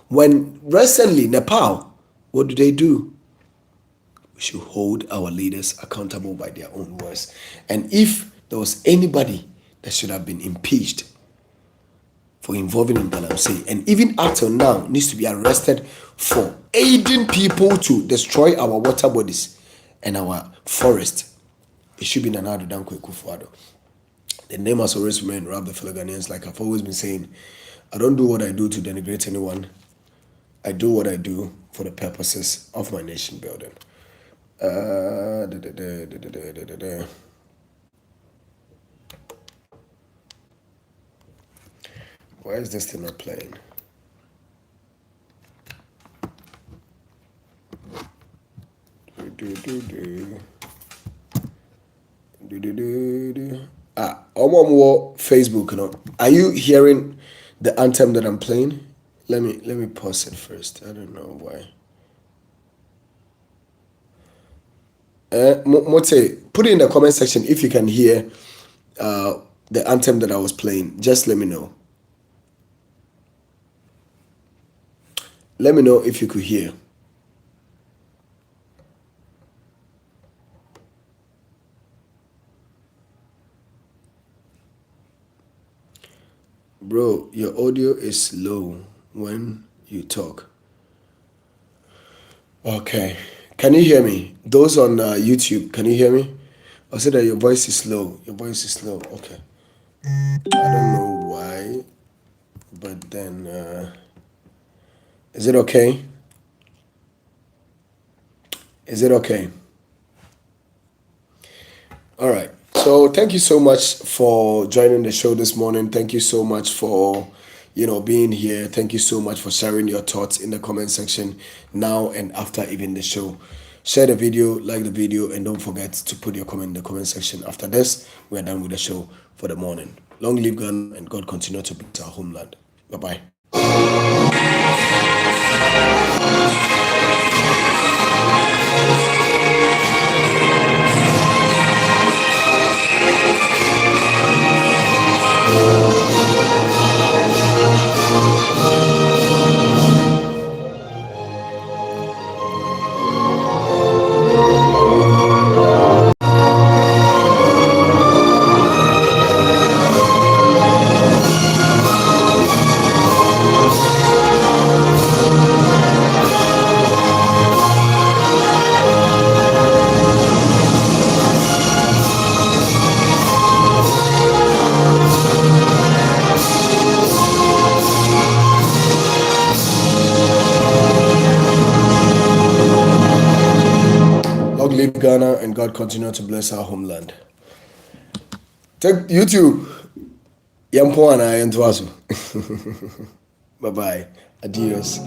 [SPEAKER 1] When recently Nepal, what do? We should hold our leaders accountable by their own words. And if there was anybody that should have been impeached for involving in Galamsey, and even up till now needs to be arrested for aiding people to destroy our water bodies and our forest, it should be Nana Addo Dankwa Akufo-Addo. The name has always remained Rab the fellow Ghanaians. Like I've always been saying, I don't do what I do to denigrate anyone. I do what I do for the purposes of my nation building. Why is this thing not playing? Facebook, Are you hearing the anthem that I'm playing? Let me pause it first. I don't know why. Mote, put it in the comment section if you can hear the anthem that I was playing. Just let me know. Let me know if you could hear. Bro, your audio is low when you talk. Okay. Can you hear me? Those on YouTube, can you hear me? I said that your voice is low. Your voice is low. Okay. I don't know why, but then, is it okay? Is it okay? All right. So thank you so much for joining the show this morning. Thank you so much for being here. Thank you so much for sharing your thoughts in the comment section now and after even the show. Share the video, like the video, and don't forget to put your comment in the comment section. After this, we are done with the show for the morning. Long live Ghana, and God continue to bless our homeland. Bye-bye. Long live Ghana, and God continue to bless our homeland. Take YouTube. Yampuana and Twasu. Bye bye. Adios.